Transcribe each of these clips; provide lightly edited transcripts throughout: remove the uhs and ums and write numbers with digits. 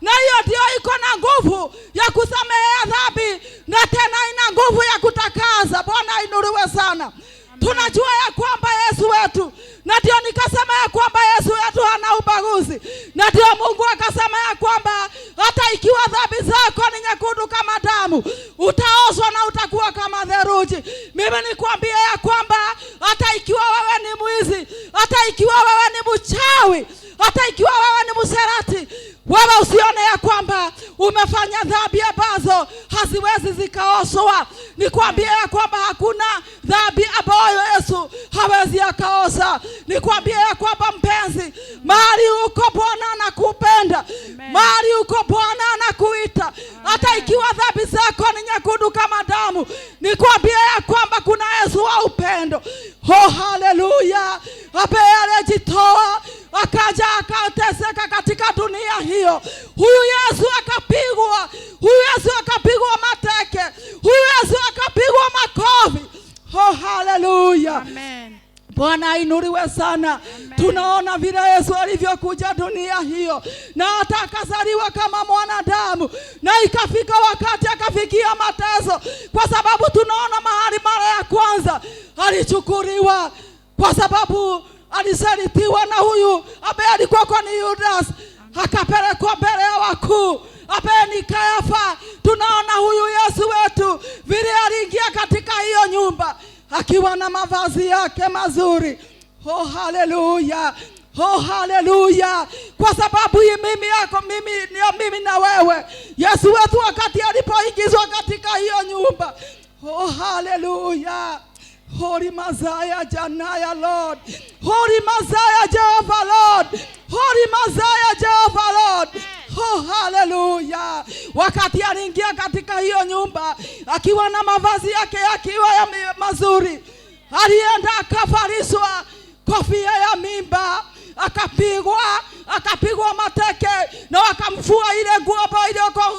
na hiyo ndio iko na nguvu ya kusamehea dhambi na tena ina nguvu ya kutakaza. Bwana inuliwe sana. Tunajua ya kwamba Yesu wetu, na ndio nikasema ya kwamba Yesu wetu hana ubaguzi, na ndio Mungu akasema ya kwamba hata ikiwa dhambi zako ni nyekundu kama damu, utaoshwa na utakuwa kama theluji. Mimi nikwambie ya kwamba hata ikiwa wewe ni mwizi, hata ikiwa wewe ni mchawi, hata ikiwa wewe ni mserati, wewe usione ya kwamba umefanya dhambi ambazo haziwezi zikaoshwa. Nikwambie ya kwamba hakuna dhambi ambayo Yesu hawezi akaosha. Nikwambie ya kwamba mpenzi, mahali uko Bwana anakupenda. Mahali uko Bwana anakuita. Hata ikiwa dhambi zako ni nyekundu kama damu, nikwambie ya kwamba kuna Yesu wa upendo. Oh, haleluya. Ape alijitoa akaja akateseka katika dunia hiyo. Huyu Yesu akapigwa, huyu Yesu akapigwa mateke, huyu Yesu akapigwa makofi. Oh, haleluya. Amen. Bwana inuliwe sana. Amen. Tunaona vile Yesu alivyokuja dunia hiyo na hata akazaliwa kama mwanadamu, na ikafika wakati akafikia mateso, kwa sababu tunaona mahali mara ya kwanza alichukuliwa kwa sababu alisalitiwa na huyu ambaye alikuwa ni Judas, akapelekwa mbele ya wakuu ambaye ni Kayafa. Tunaona huyu Yesu wetu vile aliingia katika hiyo nyumba akiwa na mavazi yake mazuri. Oh, haleluya. Oh, haleluya. Kwa sababu mimi na wewe, Yesu wetu wakati alipoingizwa katika hiyo nyumba, oh, haleluya. Holy Messiah, Janaya Lord. Holy Messiah, Jehovah Lord. Holy Messiah, Jehovah Lord. Oh, haleluya. Wakati aliingia katika hiyo nyumba akiwa na mavazi yake yakiwa ya mazuri, alienda akavalishwa kofia ya mimba, akapigwa mateke, na wakamfua ile nguo ambayo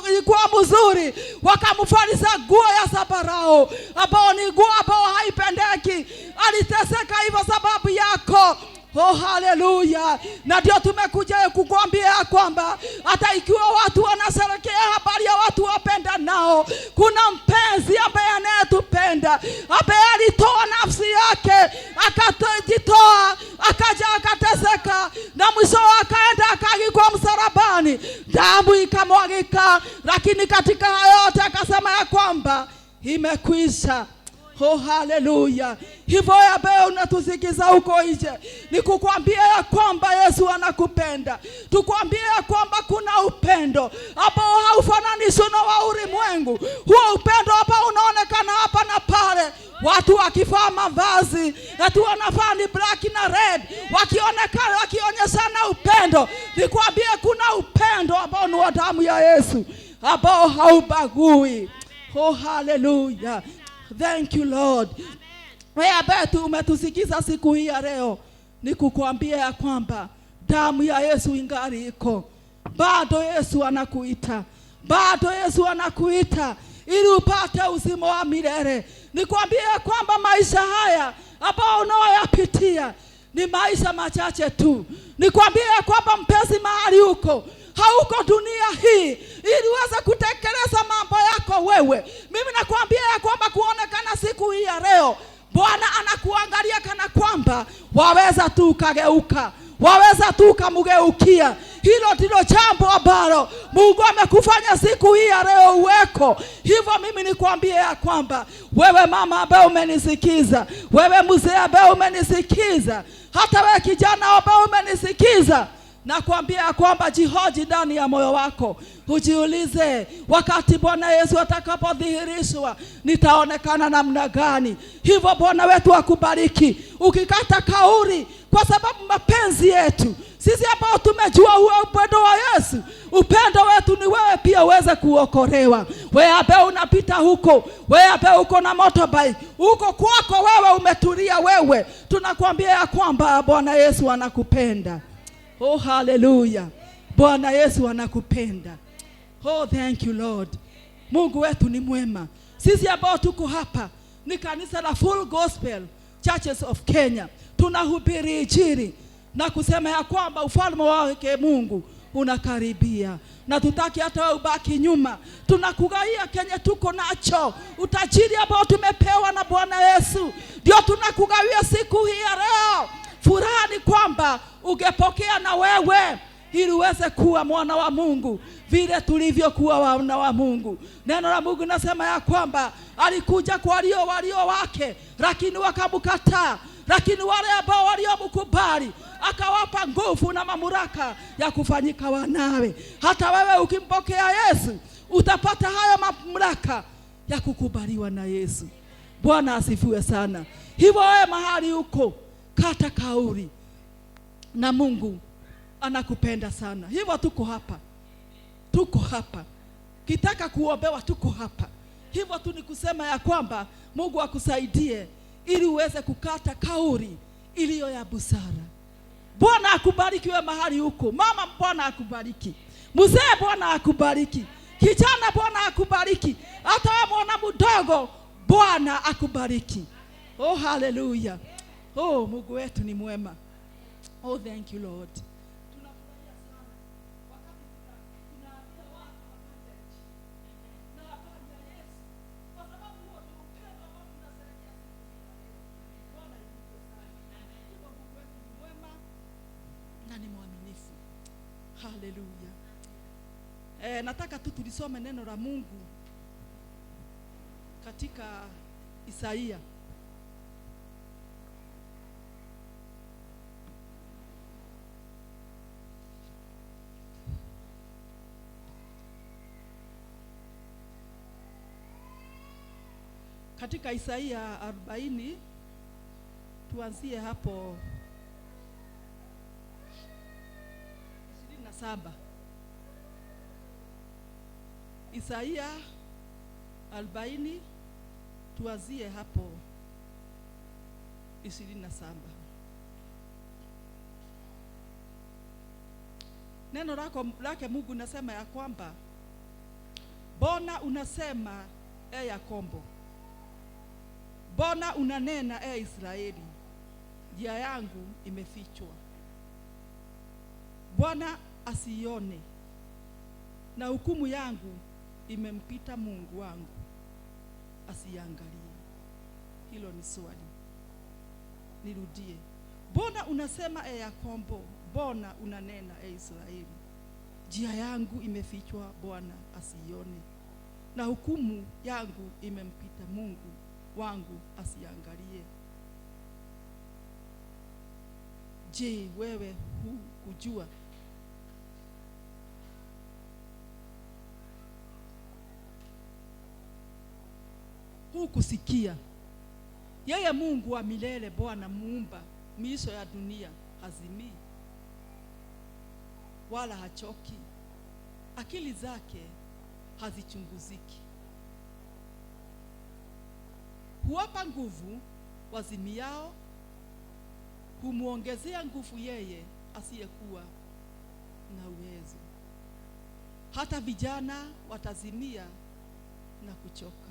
ilikuwa mzuri, wakamvalisha nguo ya zambarau ambayo ni nguo ambayo haipendeki. Aliteseka hivyo sababu yako. Oh, haleluya. Na ndio tumekuja kukuambia kwamba hata ikiwa watu wanasherekea habari ya watu wapenda nao, kuna mpenzi ambaye anayetupenda, ambaye alitoa nafsi yake, akajitoa, akaja akateseka, na mwisho akaenda akagikwa msalabani, damu ikamwagika, lakini katika hayo yote akasema ya kwamba imekwisha. Oh, haleluya. Hivyo ambaye unatusikiza huko nje, ni kukuambia ya kwamba Yesu anakupenda. Tukuambia ya kwamba kuna upendo ambao haufananishwi na wa ulimwengu. Huo upendo ambao unaonekana hapa na pale, watu wakivaa mavazi eti wanavaa ni black na red, wakionekana wakionyeshana upendo. Nikwambie kuna upendo ambao ni wa damu ya Yesu, ambao haubagui. Oh, haleluya. Thank you Lord. Wewe ambaye umetusikiza siku hii ya leo, ni kukuambia ya kwamba damu ya Yesu ingali iko. Bado Yesu anakuita. Bado Yesu anakuita ili upate uzima wa milele. Nikwambie ya kwamba maisha haya ambao unayoyapitia ni maisha machache tu. Nikwambie ya kwamba mpenzi, mahali huko hauko dunia hii ili uweze kutekeleza mambo yako wewe. Mimi nakwambia ya kwamba kuonekana siku hii ya leo, Bwana anakuangalia kana kwamba waweza tu kageuka, waweza tu kamugeukia. Hilo ndilo jambo ambalo Mungu amekufanya siku hii ya leo uweko. Hivyo mimi nikwambie ya kwamba wewe mama ambaye umenisikiza, wewe mzee ambaye umenisikiza, hata wewe kijana ambaye umenisikiza, nakwambia kwamba jihoji ndani ya moyo wako, ujiulize, wakati Bwana Yesu atakapodhihirishwa nitaonekana namna gani? Hivyo Bwana wetu akubariki ukikata kauli, kwa sababu mapenzi yetu sisi ambao tumejua huo upendo wa Yesu, upendo wetu ni wewe pia uweze kuokolewa. Wewe ambaye unapita huko, wewe ambaye uko na motorbike, uko kwako wewe umetulia wewe, tunakwambia ya kwamba Bwana Yesu anakupenda. Oh, haleluya. Bwana Yesu anakupenda. Oh, thank you Lord. Mungu wetu ni mwema. Sisi ambao tuko hapa ni kanisa la Full Gospel Churches of Kenya. Tunahubiri injili na kusema ya kwamba ufalme wake Mungu unakaribia, na tutaki hata wewe ubaki nyuma. Tunakugaia kenye tuko nacho, utajiri ambao tumepewa na Bwana Yesu, ndio tunakugawia siku hii ya leo. Furaha ni kwamba ungepokea na wewe, ili uweze kuwa mwana wa Mungu vile tulivyokuwa wana wa Mungu. Neno la Mungu nasema ya kwamba alikuja kwa walio wake, lakini wakamkataa. Lakini wale ambao waliomkubali akawapa nguvu na mamlaka ya kufanyika wanawe. Hata wewe ukimpokea Yesu utapata hayo mamlaka ya kukubaliwa na Yesu. Bwana asifiwe sana. Hivyo wewe mahali uko, kata kauli, na Mungu anakupenda sana. Hivyo tuko hapa. Kitaka kuombewa tuko hapa. Hivyo tu ni kusema ya kwamba Mungu akusaidie ili uweze kukata kauli iliyo ya busara. Bwana akubariki wewe mahali huko. Mama, Bwana akubariki. Mzee, Bwana akubariki. Kijana, Bwana akubariki. Hata wewe mwana mdogo, Bwana akubariki. Oh, hallelujah. Oh, Mungu wetu ni mwema. Oh, thank you Lord. Tunafurahia sana wakati tunaambia watu wapate na habari ya Yesu, kwa sababu huo ndio upendo ambao tunasherehekea siku hii ya leo. Bwana yuko sana. Hivyo Mungu wetu ni mwema na ni mwaminifu. Hallelujah. Nataka tu tulisome neno la Mungu katika Isaia. Katika Isaia 40 tuanzie hapo 27. Isaia 40 tuanzie hapo 27. Neno lake Mungu nasema ya kwamba, Bona unasema Yakobo, Bona unanena Israeli, njia yangu imefichwa, Bwana asione, na hukumu yangu imempita Mungu wangu asiangalie. Hilo ni swali. Nirudie. Bona unasema Yakobo, Bona unanena Israeli, njia yangu imefichwa, Bwana asione, na hukumu yangu imempita Mungu wangu asiangalie. Je, wewe hukujua? Hukusikia? Yeye Mungu wa milele, Bwana muumba miisho ya dunia, hazimii wala hachoki, akili zake hazichunguziki. Huwapa nguvu wazimiao, humuongezea nguvu yeye asiyekuwa na uwezo. Hata vijana watazimia na kuchoka,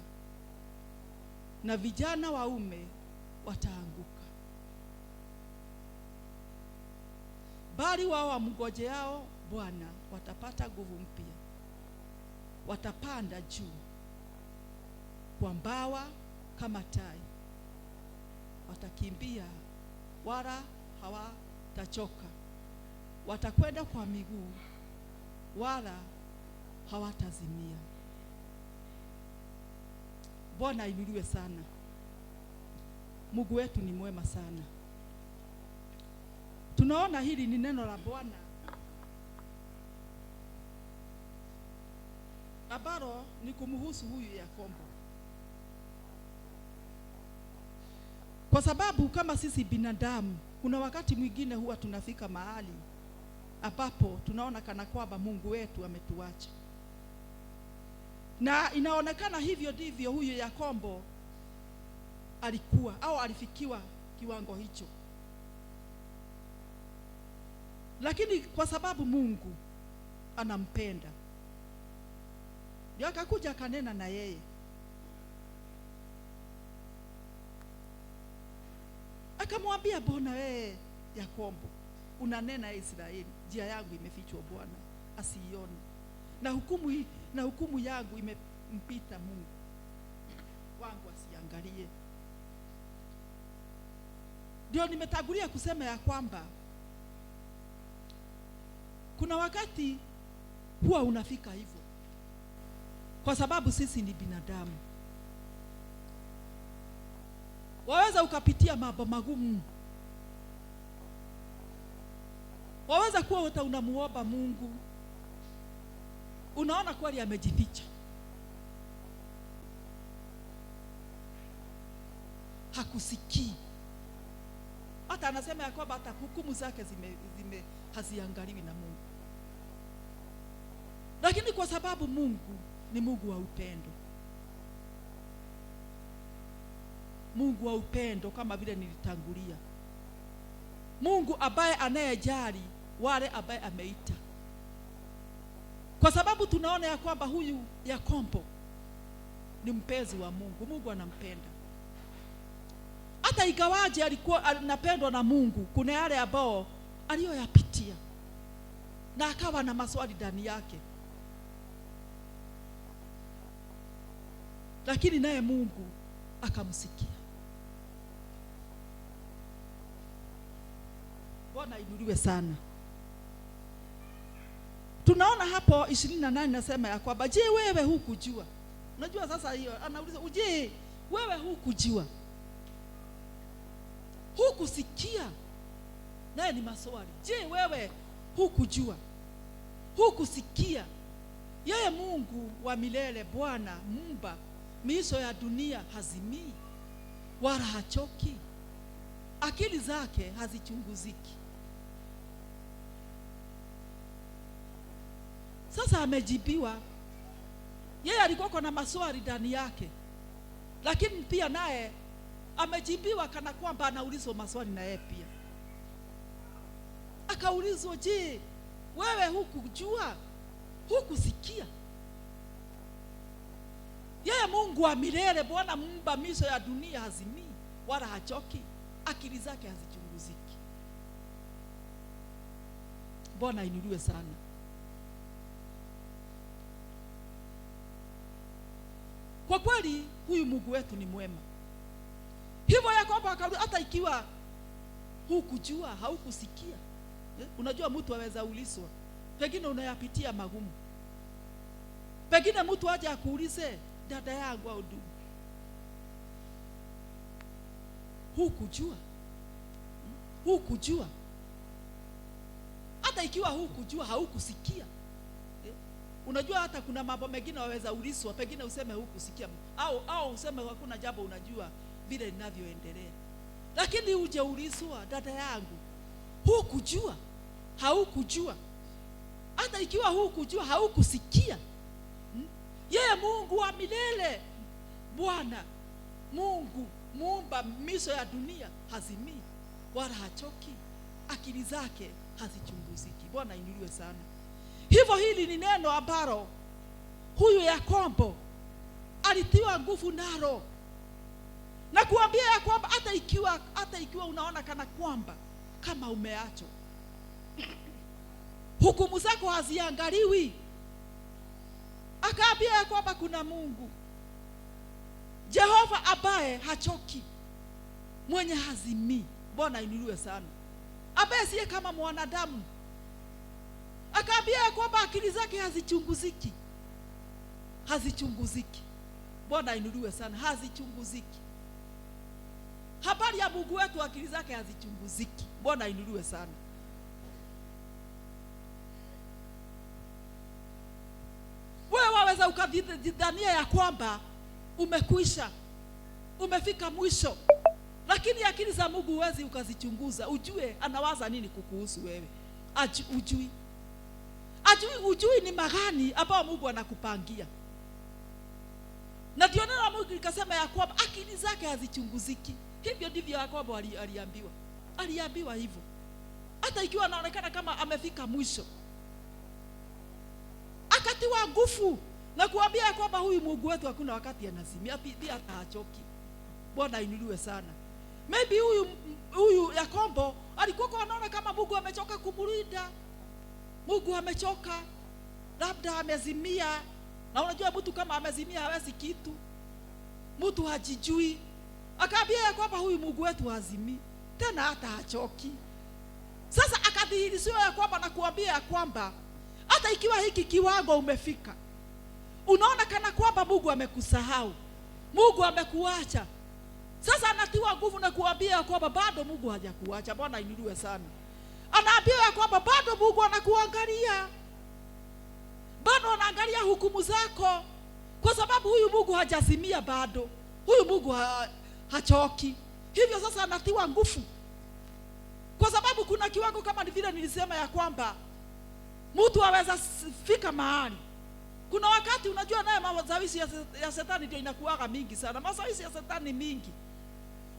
na vijana waume wataanguka. Bali wao wamngojeao Bwana watapata nguvu mpya, watapanda juu kwa mbawa kama tai, watakimbia wala hawatachoka, watakwenda kwa miguu wala hawatazimia. Bwana ainuliwe sana. Mungu wetu ni mwema sana. Tunaona hili ni neno la Bwana ambalo ni kumhusu huyu Yakobo, kwa sababu kama sisi binadamu kuna wakati mwingine huwa tunafika mahali ambapo tunaona kana kwamba Mungu wetu ametuacha, na inaonekana hivyo ndivyo huyu Yakobo alikuwa au alifikiwa kiwango hicho. Lakini kwa sababu Mungu anampenda, ndio akakuja akanena na yeye, akamwambia, Bona wewe Yakobo unanena Israeli, njia yangu imefichwa, Bwana asiione, na hukumu yangu imempita Mungu wangu asiangalie. Ndio nimetangulia kusema ya kwamba kuna wakati huwa unafika hivyo, kwa sababu sisi ni binadamu. Waweza ukapitia mambo magumu, waweza kuwa unamuomba Mungu, unaona kweli amejificha, hakusikii. Hata anasema ya kwamba hata hukumu zake haziangaliwi na Mungu. Lakini kwa sababu Mungu ni Mungu wa upendo, Mungu wa upendo, kama vile nilitangulia, Mungu ambaye anayejali wale ambaye ameita. Kwa sababu tunaona ya kwamba huyu Yakobo ni mpenzi wa Mungu, Mungu anampenda. Hata ikawaje alikuwa anapendwa na Mungu, kuna yale ambao aliyoyapitia na akawa na maswali ndani yake, lakini naye Mungu akamsikia. Bwana inuliwe sana. Tunaona hapo 28 nasema ya kwamba, je, wewe hukujua? Unajua sasa hiyo anauliza, je, wewe hukujua? Hukusikia? Naye ni maswali. Je, wewe hukujua? Hukusikia? Yeye Mungu wa milele, Bwana Muumba miisho ya dunia, hazimii wala hachoki, akili zake hazichunguziki. Sasa amejibiwa. Yeye alikuwa na maswali ndani yake, lakini pia naye amejibiwa kana kwamba anaulizwa maswali na yeye pia. Akaulizwa, je, wewe hukujua? Hukusikia? Yeye Mungu wa milele, Bwana Muumba miisho ya dunia, hazimii wala hachoki, akili zake hazichunguziki. Bwana inuliwe sana. Kwa kweli huyu Mungu wetu ni mwema. Hivyo Yakobo akarudia, hata ikiwa hukujua, haukusikia. Unajua mtu aweza ulizwa, pengine unayapitia magumu, pengine mtu aje akuulize, dada yangu au ndugu, hukujua? Hukujua? Hata ikiwa hukujua, haukusikia. Unajua hata kuna mambo mengine waweza ulizwa, pengine useme hukusikia, au useme hakuna jambo unajua vile linavyoendelea. Lakini uje ulizwa, dada yangu, hukujua? Haukujua? Hata ikiwa hukujua, haukusikia. Yeye Mungu wa milele, Bwana Mungu Muumba miisho ya dunia, hazimii wala hachoki, akili zake hazichunguziki. Bwana inuliwe sana. Hivyo hili ni neno ambalo huyu Yakobo alitiwa nguvu nalo, na kuambia ya kwamba hata ikiwa unaona kana kwamba kama umeachwa, hukumu zako haziangaliwi, akaambia ya kwamba kuna Mungu Jehova ambaye hachoki, mwenye hazimii. Bwana inuliwe sana. Ambaye siye kama mwanadamu. Akaambia ya kwamba akili zake hazichunguziki. Hazichunguziki. Bwana inuliwe sana. Hazichunguziki. Habari ya Mungu wetu, akili zake hazichunguziki. Bwana inuliwe sana. Wewe waweza ukadhania ya kwamba umekwisha, umefika mwisho, lakini akili za Mungu huwezi ukazichunguza ujue anawaza nini kukuhusu wewe. Ujui ni magani ambao Mungu anakupangia. Na ndio neno la Mungu likasema ya kwamba akili zake hazichunguziki. Hivyo ndivyo Yakobo aliambiwa hivyo. Hata ikiwa anaonekana kama amefika mwisho, akatiwa nguvu na kuambia kwamba huyu Mungu wetu hakuna wakati anazimia, pia hata hachoki. Bwana inuliwe sana. Maybe huyu Yakobo alikuwa anaona kama Mungu amechoka kumlinda, Mungu amechoka labda amezimia, na unajua mtu kama amezimia hawezi kitu, mtu hajijui. Akaambia ya kwamba huyu Mungu wetu hazimi tena hata hachoki. Sasa akadhihirisha ya kwamba na kuambia ya kwamba hata ikiwa hiki kiwango umefika, unaona kana kwamba Mungu amekusahau, Mungu amekuacha. Sasa anatiwa nguvu na kuambia ya kwamba bado Mungu hajakuacha. Bwana inuliwe sana. Anaambia ya kwamba bado Mungu anakuangalia, bado anaangalia hukumu zako, kwa sababu huyu Mungu hajazimia bado, huyu Mungu hachoki. Hivyo sasa anatiwa nguvu, kwa sababu kuna kiwango kama vile nilisema ya kwamba mtu aweza fika mahali. Kuna wakati unajua naye mazawisi ya Shetani ndio inakuwaga mingi sana. Mazawisi ya Shetani mingi.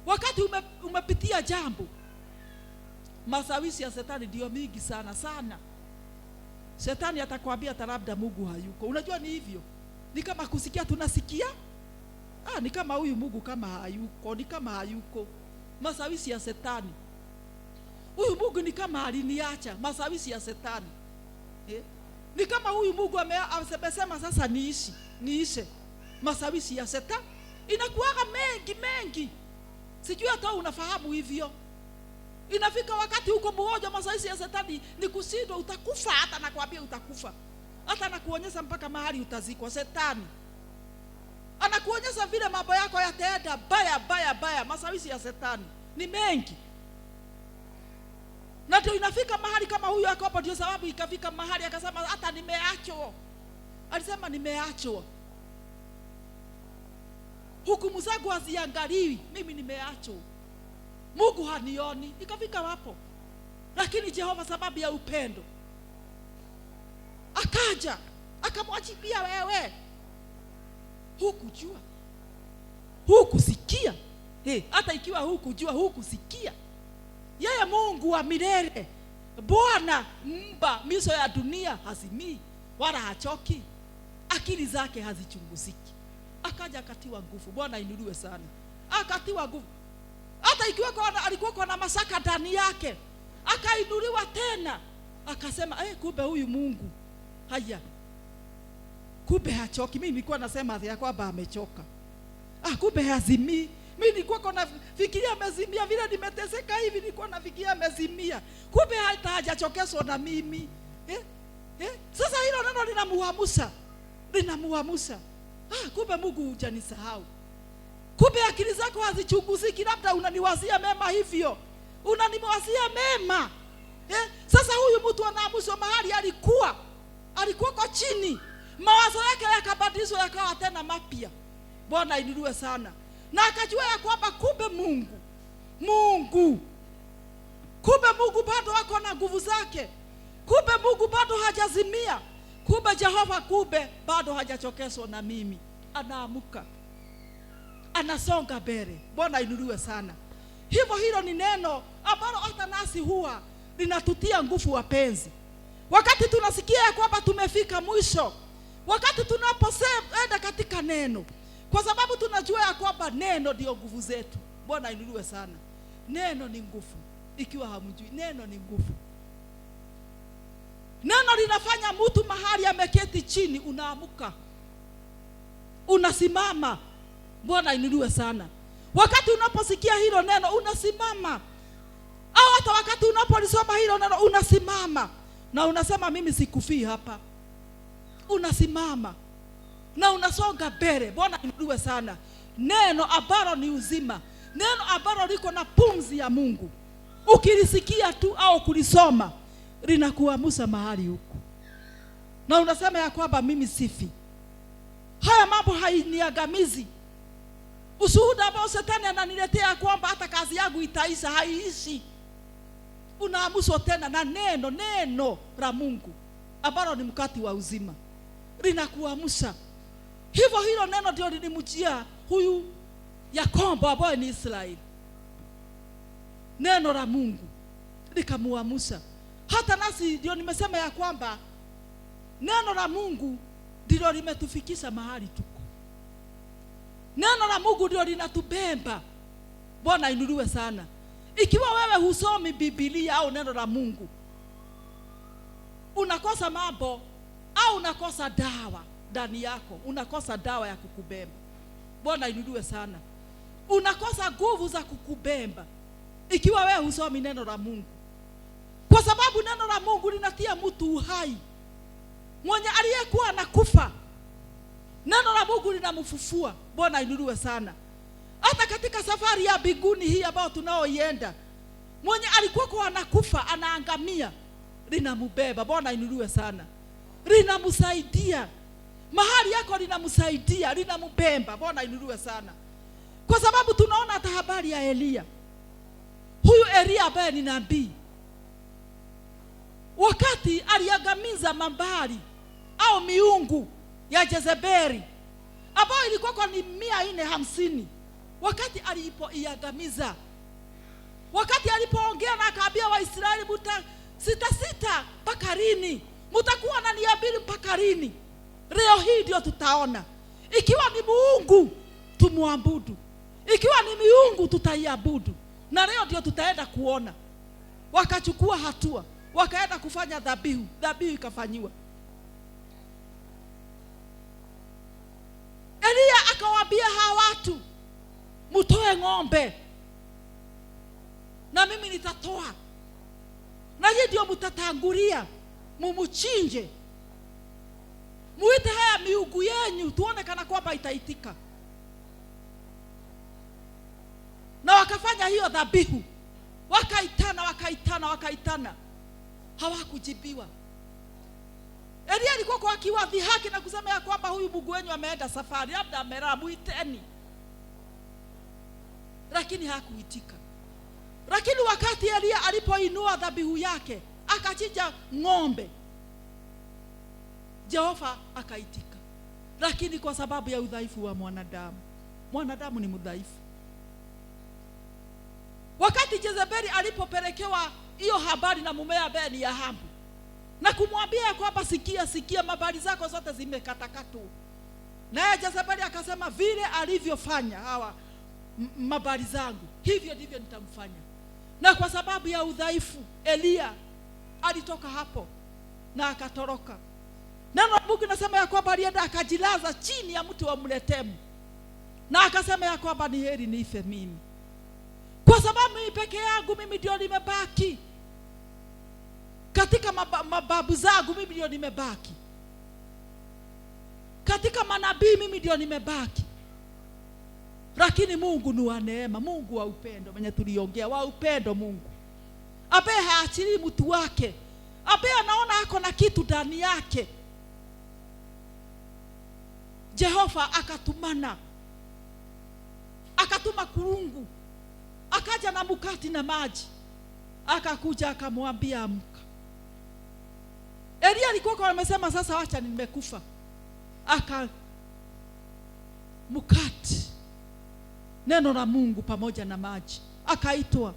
Wakati umepitia jambo, mazawisi ya Shetani ndio mingi sana sana. Shetani atakwambia labda Mungu hayuko. Unajua ni hivyo. Ni kama kusikia tunasikia. Ni kama huyu Mungu kama hayuko, ni kama hayuko. Mazawisi ya Shetani. Huyu Mungu ni kama aliniacha. Mazawisi ya Shetani. Ni kama huyu Mungu amesema sasa niishe. Mazawisi ya Shetani inakuwaga mengi. Sijui hata unafahamu hivyo. Inafika wakati huko mmoja mazawisi ya Shetani ni kushindwa, utakufa. Hata nakwambia utakufa. Hata nakuonyesha mpaka mahali utazikwa. Shetani anakuonyesha vile mambo yako yataenda baya. Mazawisi ya Shetani ni mengi. Na ndio inafika mahali kama huyu Yakobo, ndio sababu ikafika mahali akasema hata nimeachwa. Alisema nimeachwa. Hukumu zangu haziangaliwi, mimi nimeachwa. Mungu hanioni. Ikafika hapo. Lakini Jehova sababu ya upendo akaja, akamwajibia, wewe hukujua, hukusikia. Hata ikiwa hukujua, hukusikia. Yeye Mungu wa milele, Bwana mba miso ya dunia, hazimii wala hachoki, akili zake hazichunguziki. Akaja akatiwa nguvu. Bwana inuliwe sana. Akatiwa nguvu. Hata ikiwa alikuwa na masaka ndani yake, akainuliwa tena. Akasema kumbe huyu Mungu haya, kumbe hachoki. Mimi nilikuwa nasema ya kwamba amechoka. Kumbe hazimii. Mimi nilikuwa nafikiria amezimia, vile nimeteseka hivi nilikuwa nafikiria amezimia. Kumbe hata hajachokeswa na mimi. Sasa hilo neno linamuamusha. Kumbe Mungu hujanisahau. Kumbe akili zako hazichunguziki, labda unaniwazia mema hivyo. Unaniwazia mema. Sasa huyu mtu anaamusha mahali alikuwa kwa chini. Mawazo yake yakabadilishwa yakawa tena mapya. Bwana inuliwe sana. Na akajua ya kwamba kumbe Mungu bado wako na nguvu zake. Kumbe Mungu bado hajazimia. Kumbe Jehova bado hajachokeswa na mimi. Anaamuka, anasonga mbele. Bwana inuliwe sana. Hivyo hilo ni neno ambalo hata nasi huwa linatutia nguvu, wapenzi. Wakati tunasikia ya kwamba tumefika mwisho, wakati tunapoenda katika neno, kwa sababu tunajua ya kwamba neno ndio nguvu zetu. Bwana inuliwe sana. Neno ni nguvu. Ikiwa hamjui, neno ni nguvu. Neno linafanya mtu mahali ameketi chini, unaamuka, unasimama. Bwana inuliwe sana. Wakati unaposikia hilo neno unasimama, au hata wakati unapolisoma hilo neno unasimama na unasema mimi sikufii hapa. Unasimama na unasonga mbele. Bwana inuliwe sana. Neno ambalo ni uzima, neno ambalo liko na pumzi ya Mungu, ukilisikia tu au kulisoma linakuamusha mahali huko, na unasema ya kwamba mimi sifi. Haya mambo hainiangamizi. Ushuhuda ambao Shetani ananiletea kwamba hata kazi yangu itaisha, haiishi. Unaamushwa tena na neno la Mungu ambalo ni mkati wa uzima, linakuamusha. Hivyo hilo neno ndio lilimjia huyu Yakobo ambaye ni Israeli. Neno la Mungu likamuamusha. Hata nasi ndio nimesema ya kwamba neno la Mungu ndilo limetufikisha mahali tuko. Neno la Mungu ndio linatubemba. Bwana inuliwe sana. Ikiwa wewe husomi Biblia au neno la Mungu, unakosa mambo au unakosa dawa ndani yako, unakosa dawa ya kukubemba. Bwana inuliwe sana. Unakosa nguvu za kukubemba ikiwa wewe husomi neno la Mungu, kwa sababu neno la Mungu linatia mtu uhai. Mwenye aliyekuwa anakufa, neno la Mungu linamfufua. Bwana inuliwe sana. Hata katika safari ya mbinguni hii ambayo tunaoienda, mwenye alikuwa anakufa, anaangamia, linambeba. Bwana inuliwe sana. Linamsaidia mahali yako, linamsaidia, linambeba. Bwana inuliwe sana. Kwa sababu tunaona hata habari ya Elia. Huyu Elia ambaye ni nabii, wakati aliangamiza mabali au miungu ya Jezebeli ambayo ilikuwa kwa ni 450, wakati alipoiangamiza, wakati alipoongea na akaambia Waisraeli, sita mpaka lini? Mtakuwa naniabiri mpaka lini? Leo hii ndio tutaona ikiwa ni Mungu tumwabudu, ikiwa ni miungu tutaiabudu. Na leo ndio tutaenda kuona. Wakachukua hatua, wakaenda kufanya dhabihu, dhabihu ikafanyiwa. Elia akawaambia hawa watu, mtoe ng'ombe na mimi nitatoa, na yeye ndio mtatangulia, mumuchinje, muite haya miungu yenu, tuone kana kwamba itaitika. Na wakafanya hiyo dhabihu, wakaitana, hawakujibiwa. Elia alikuwa kwa akiwadhihaki na kusema ya kwamba huyu Mungu wenu ameenda safari, labda amelala, muiteni. Lakini hakuitika. Lakini wakati Elia alipoinua dhabihu yake, akachinja ng'ombe, Jehova akaitika. Lakini kwa sababu ya udhaifu wa mwanadamu ni mdhaifu. Wakati Jezebeli alipopelekewa hiyo habari na mume ambaye ni Ahabu, na kumwambia kwamba sikia mabali zako zote zimekatakatwa, naye Jezebeli akasema vile alivyofanya hawa mabali zangu, hivyo ndivyo nitamfanya. Na kwa sababu ya udhaifu, Elia alitoka hapo na akatoroka. Neno la Mungu linasema ya kwamba alienda akajilaza chini ya mti wa mletemu, na akasema ya kwamba ni heri nife mimi, kwa sababu mimi peke yangu, mimi ndio nimebaki katika mababu zangu, mimi ndio nimebaki katika manabii, mimi ndio nimebaki. Lakini Mungu ni wa neema, Mungu wa upendo, mwenye tuliongea wa upendo, Mungu ambaye haachili mtu wake, ambaye anaona ako na kitu ndani yake. Jehova akatuma kurungu, akaja na mkate na maji, akakuja akamwambia amka. Elia alikuwa amesema sasa acha nimekufa. Mkate, neno la Mungu pamoja na maji, akaitwa,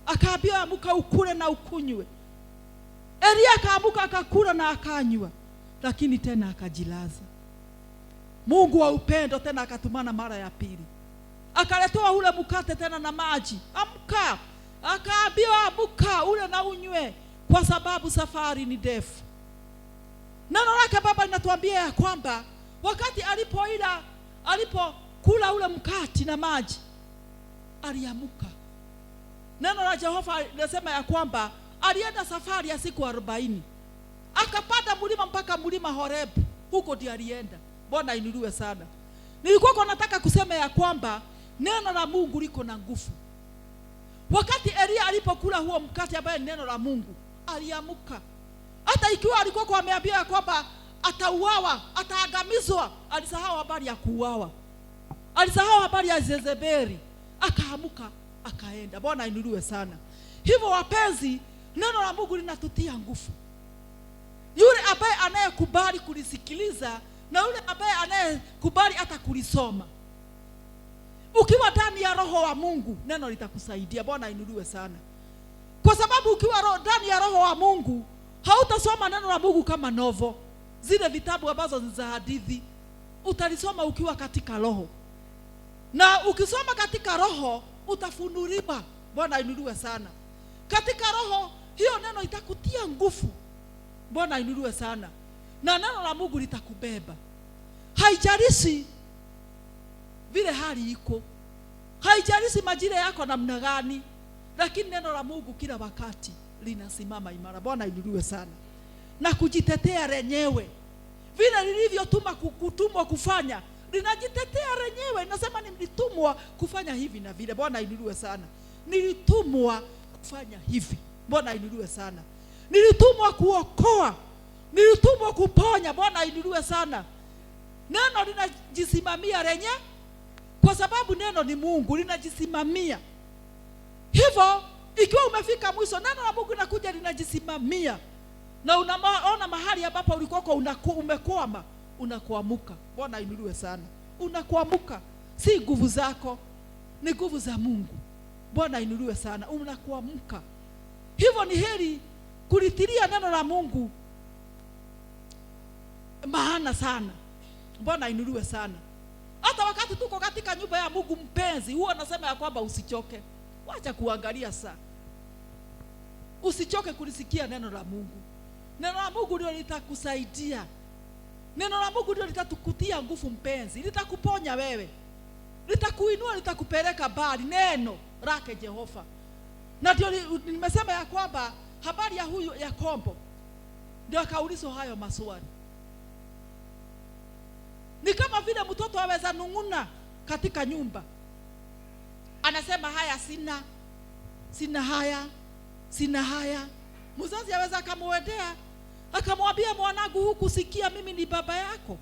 akaambiwa amka ukule na ukunywe. Elia akaamuka akakula na akanywa, lakini tena akajilaza. Mungu wa upendo tena akatumana mara ya pili, akaletoa ule mkate tena na maji. Amka, akaambiwa amka ule na unywe, kwa sababu safari ni ndefu. Neno lake Baba linatuambia ya kwamba wakati alipokula ule mkate na maji, aliamuka. Neno la Jehova linasema ya kwamba alienda safari ya siku 40, akapanda mlima mpaka mlima Horebu, huko ndiye alienda. Bwana inuliwe sana. Nilikuwa nataka kusema ya kwamba neno la Mungu liko na nguvu. Wakati Elia alipokula huo mkate ambaye ni neno la Mungu, aliamuka. Hata ikiwa alikuwa ameambiwa kwamba atauawa, ataangamizwa, alisahau habari ya kuuawa, alisahau habari ya Jezebeli, akaamuka akaenda. Bwana inuliwe sana. Hivyo wapenzi, neno la Mungu linatutia nguvu. Yule ambaye anayekubali kulisikiliza na yule ambaye anayekubali hata kulisoma, ukiwa ndani ya roho wa Mungu, neno litakusaidia. Bwana inuliwe sana. Kwa sababu ukiwa ndani ya roho wa Mungu, hautasoma neno la Mungu kama novo, zile vitabu ambazo ni za hadithi. Utalisoma ukiwa katika roho, na ukisoma katika roho utafunuliwa. Bwana inuliwe sana. Katika roho hiyo neno itakutia nguvu. Bwana inuliwe sana. na neno la Mungu litakubeba. Haijalishi vile hali iko, haijalishi majira yako namna gani, lakini neno la Mungu kila wakati linasimama imara. Bwana inuliwe sana. Na kujitetea lenyewe vile lilivyotumwa kufanya, linajitetea lenyewe. Inasema nilitumwa kufanya hivi na vile. Bwana inuliwe sana. Nilitumwa kufanya hivi. Bwana inuliwe sana. Nilitumwa kuokoa, nilitumwa kuponya. Bwana inuliwe sana. Neno linajisimamia lenyewe, kwa sababu neno ni Mungu, linajisimamia. Hivyo ikiwa umefika mwisho, neno la Mungu linakuja linajisimamia. Na unaona mahali ambapo ulikoko umekwama, unakuamuka. Bwana inuliwe sana. Unakuamuka. Si nguvu zako, ni nguvu za Mungu. Bwana inuliwe sana. Unakuamuka. Hivyo ni heri kulitilia neno la Mungu maana sana. Bwana inuliwe sana. Hata wakati tuko katika nyumba ya Mungu mpenzi, huwa nasema ya kwamba usichoke. Wacha kuangalia saa. Usichoke kulisikia neno la Mungu. Neno la Mungu ndio litakusaidia. Neno la Mungu ndio litatukutia nguvu mpenzi. Litakuponya wewe. Litakuinua, litakupeleka mbali. Neno lake Jehova. Na ndio nimesema ya kwamba habari ya huyu Yakobo ndio akaulizwa hayo maswali. Ni kama vile mtoto aweza nunguna katika nyumba. Anasema haya sina haya. Mzazi aweza akamwendea akamwambia, mwanangu, hukusikia mimi ni baba yako?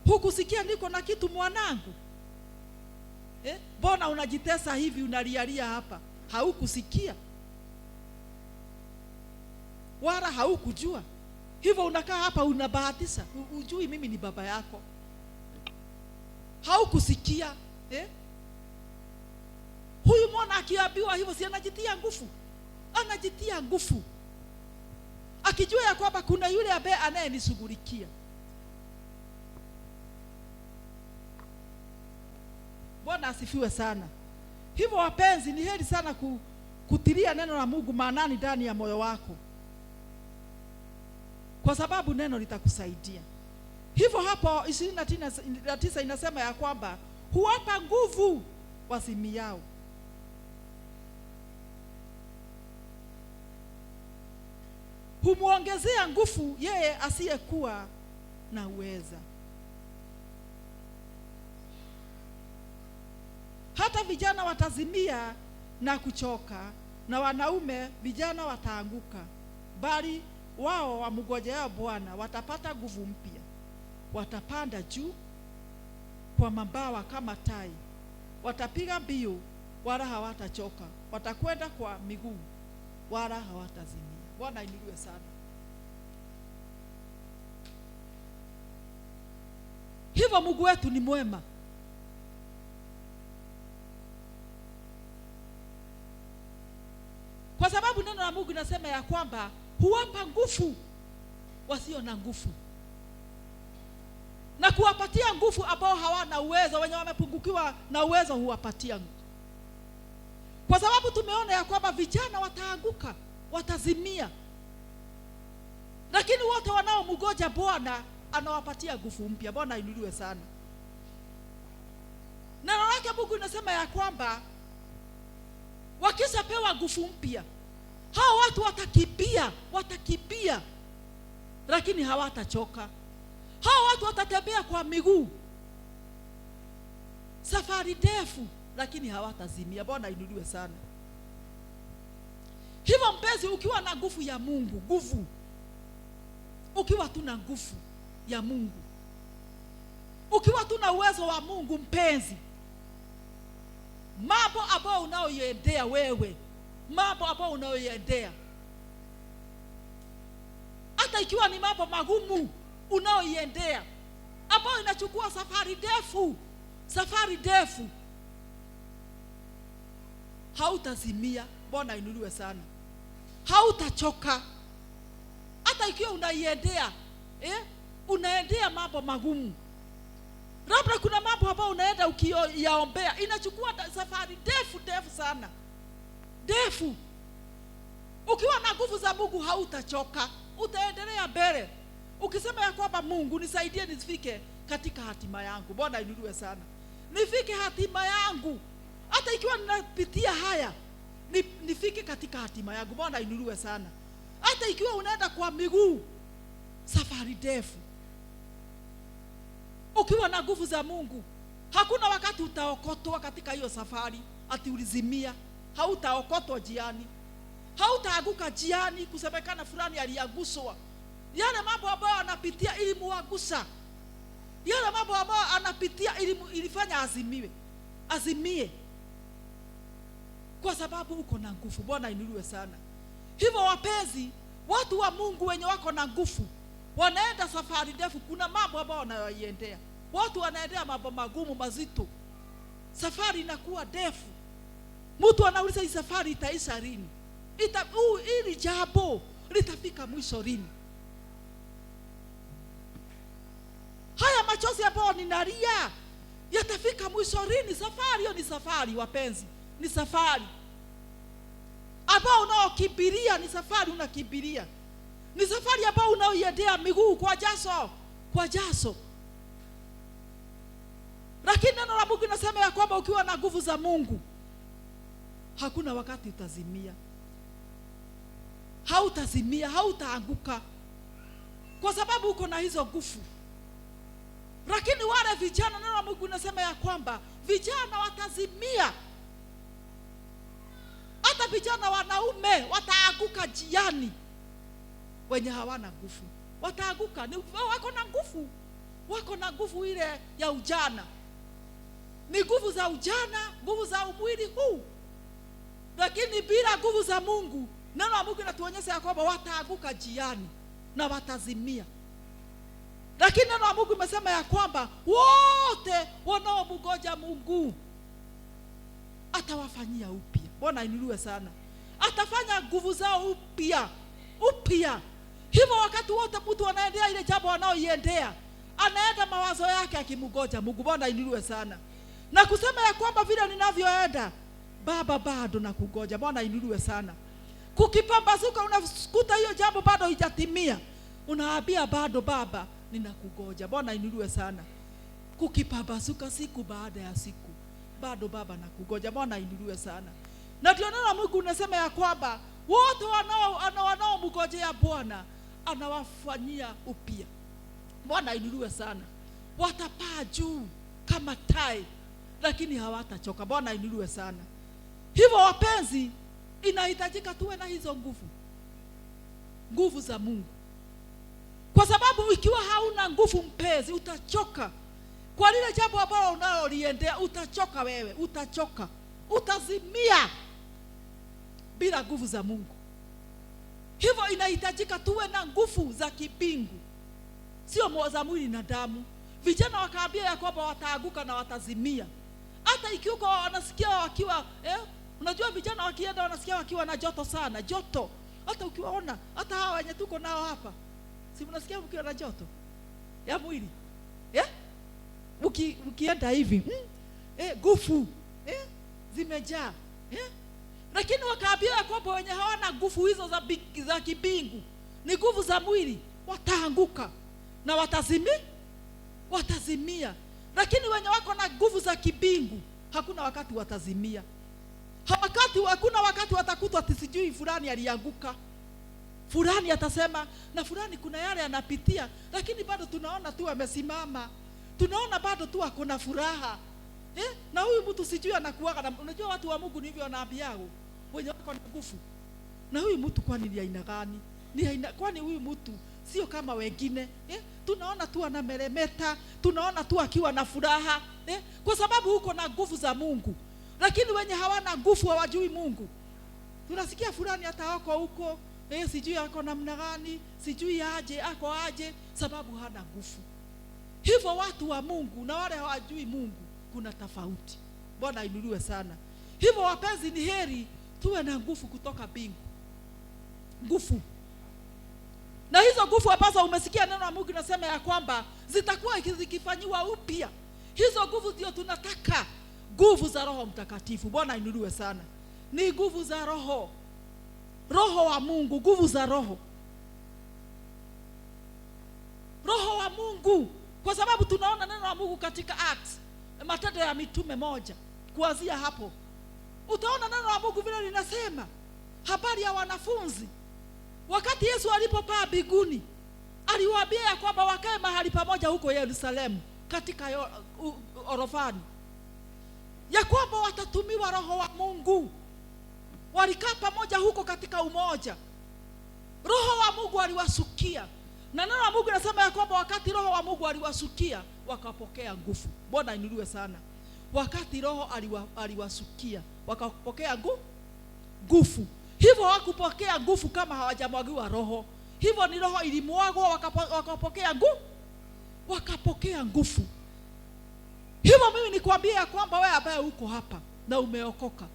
Hukusikia niko na kitu mwanangu? Mbona unajitesa hivi, unalialia hapa? Haukusikia wala haukujua. Hivyo unakaa hapa unabahatisha, ujui mimi ni baba yako. Haukusikia. Huyu mwana akiambiwa hivyo, si anajitia nguvu? Anajitia nguvu, akijua ya kwamba kuna yule ambaye anayenishughulikia. Bwana asifiwe sana. Hivyo wapenzi, ni heri sana kutilia neno la Mungu maanani ndani ya moyo wako, kwa sababu neno litakusaidia. Hivyo hapo 29 inasema ya kwamba huwapa nguvu wazimiao. Humuongezea nguvu yeye asiyekuwa na uweza. Hata vijana watazimia na kuchoka, na wanaume vijana wataanguka, bali wao wamngojea Bwana watapata nguvu mpya. Watapanda juu kwa mabawa kama tai, watapiga mbio wala hawatachoka, watakwenda kwa miguu wala hawatazimia. Bwana inuliwe sana. Hivyo Mungu wetu ni mwema. Kwa sababu neno la Mungu linasema ya kwamba huwapa nguvu wasio na nguvu, na kuwapatia nguvu ambao hawana uwezo. Wenye wamepungukiwa na uwezo huwapatia nguvu. Kwa sababu tumeona ya kwamba vijana wataanguka, watazimia, lakini wote wanaomngoja Bwana anawapatia nguvu mpya. Bwana inuliwe sana. Neno lake Mungu linasema ya kwamba wakishapewa nguvu mpya, hao watu watakimbia, lakini hawatachoka. Hao watu watatembea kwa miguu safari ndefu, lakini hawatazimia. Bwana inuliwe sana. Hivyo mpenzi, ukiwa na nguvu ya Mungu, ukiwa tuna nguvu ya Mungu, ukiwa tuna uwezo wa Mungu mpenzi, mambo ambayo unayoendea wewe, mambo ambayo unayoendea, hata ikiwa ni mambo magumu unayoendea, ambayo inachukua safari ndefu, hautazimia. Bwana inuliwe sana. Hautachoka. Hata ikiwa unaendea mambo magumu, labda kuna mambo ambayo unaenda ukiyaombea, inachukua safari ndefu sana, ndefu. Ukiwa na nguvu za Mungu hautachoka, utaendelea mbele. ukisema ya kwamba Mungu nisaidie nifike katika hatima yangu, Bwana ainuliwe sana, nifike hatima yangu, hata ikiwa ninapitia haya, nifike katika hatima yangu, Bwana ainuliwe sana. Hata ikiwa unaenda kwa miguu safari ndefu, ukiwa na nguvu za Mungu, hakuna wakati utaokotwa katika hiyo safari ati ulizimia. Hautaokotwa jiani, hautaanguka jiani kusemekana fulani aliaguswa. Yale mambo ambayo anapitia ili muagusa, yale mambo ambayo anapitia ilifanya azimie, kwa sababu uko na nguvu. Bwana inuliwe sana. Hivyo wapenzi, watu wa Mungu wenye wako na nguvu wanaenda safari ndefu. Kuna mambo ambayo wanayoiendea. Watu wanaendea mambo magumu mazito, safari inakuwa ndefu. Mtu anauliza hii safari itaisha lini? Hili jambo litafika mwisho lini? Haya machozi ambayo ninalia yatafika mwisho lini? Safari hiyo ni safari wapenzi, ni safari ambao unaokimbilia, ni safari unakimbilia, ni safari ambao unaoiendea miguu kwa jasho. Lakini neno la Mungu linasema ya kwamba ukiwa na nguvu za Mungu, hakuna wakati utazimia. Hautazimia, hautaanguka, kwa sababu uko na hizo nguvu. Lakini wale vijana, neno la Mungu linasema ya kwamba vijana watazimia. Hata vijana wanaume wataanguka jiani, wenye hawana nguvu wataanguka. Wako na nguvu ile ya ujana, ni nguvu za ujana, nguvu za umwili huu, lakini bila nguvu za Mungu, neno la Mungu linatuonyesha ya kwamba wataanguka jiani na watazimia. Lakini neno la Mungu limesema ya kwamba wote wanaomngoja Mungu atawafanyia upya. Bwana inuliwe sana. Atafanya nguvu zao upya. Hivyo wakati wote mtu anaendea ile jambo anaoiendea, anaenda mawazo yake akimngoja Mungu. Bwana inuliwe sana. Na kusema ya kwamba vile ninavyoenda, Baba bado nakungoja. Bwana inuliwe sana. Kukipambazuka unakuta hiyo jambo bado haijatimia, unaambia bado Baba ninakungoja. Bwana inuliwe sana. Kukipambazuka siku baada ya siku, bado Baba nakungoja. Bwana inuliwe sana. Na ndio neno la Mungu unasema ya kwamba wote wanaomngojea Bwana anawafanyia upya. Bwana inuliwe sana. Watapaa juu kama tai, lakini hawatachoka. Bwana inuliwe sana. Hivyo wapenzi, inahitajika tuwe na hizo nguvu za Mungu, kwa sababu ikiwa hauna nguvu mpenzi, utachoka kwa lile jambo ambalo unaloliendea. Utachoka wewe, utazimia bila nguvu za Mungu. Hivyo inahitajika tuwe na nguvu za kibingu, sio za mwili na damu. Vijana wakaambia ya kwamba wataanguka na watazimia. Hata ikiuko wanasikia wakiwa unajua vijana wakienda wanasikia wakiwa na joto sana, joto. Hata ukiwaona, hata hawa wenye tuko nao hapa, si mnasikia mkiwa na joto ya mwili? Ukienda hivi, nguvu zimejaa. Lakini wakaambia ya kwamba wenye hawana nguvu hizo za kibingu, ni nguvu za mwili, wataanguka na watazimia. Lakini wenye wako na nguvu za kibingu, hakuna wakati watazimia. Hakuna wakati watakutwa ati sijui fulani alianguka. Fulani atasema na fulani kuna yale anapitia, lakini bado tunaona tu amesimama. Tunaona bado tu ako na furaha. Na huyu mtu sijui anakuwa na, unajua watu wa Mungu ni hivyo wanaambiao wenye wako na nguvu. Na huyu mtu kwani ni aina gani? Kwani huyu mtu sio kama wengine? Tunaona tu anameremeta, tunaona tu akiwa na furaha, kwa sababu uko na nguvu za Mungu. Lakini wenye hawana nguvu hawajui Mungu. Tunasikia fulani hata wako huko, sijui ako namna gani, sijui aje, sababu hana nguvu. Hivyo watu wa Mungu na wale hawajui Mungu kuna tofauti. Bwana inuliwe sana. Hivyo wapenzi, ni heri tuwe na nguvu kutoka mbingu. Nguvu. Na hizo nguvu ambazo umesikia neno la Mungu linasema ya kwamba zitakuwa zikifanywa upya. Hizo nguvu ndio tunataka. Nguvu za Roho Mtakatifu. Bwana inuliwe sana. Ni nguvu za Roho. Roho wa Mungu, nguvu za Roho. Roho wa Mungu, kwa sababu tunaona neno la Mungu katika Acts, Matendo ya Mitume 1, kuanzia hapo utaona neno la Mungu vile linasema habari ya wanafunzi. Wakati Yesu alipopaa mbinguni, aliwaambia ya kwamba wakae mahali pamoja huko Yerusalemu katika orofani, ya kwamba watatumiwa Roho wa Mungu. Walikaa pamoja huko katika umoja. Roho wa Mungu aliwasukia, na neno la Mungu linasema ya kwamba wakati Roho wa Mungu aliwasukia, wakapokea nguvu. Bwana inuliwe sana. Wakati Roho aliwasukia, wakapokea nguvu. Hivyo wakupokea nguvu kama hawajamwagiwa Roho. Hivyo ni Roho ilimwagwa, wakapokea nguvu. Hivyo mimi nikwambia ya kwamba wewe ambaye uko hapa na umeokoka,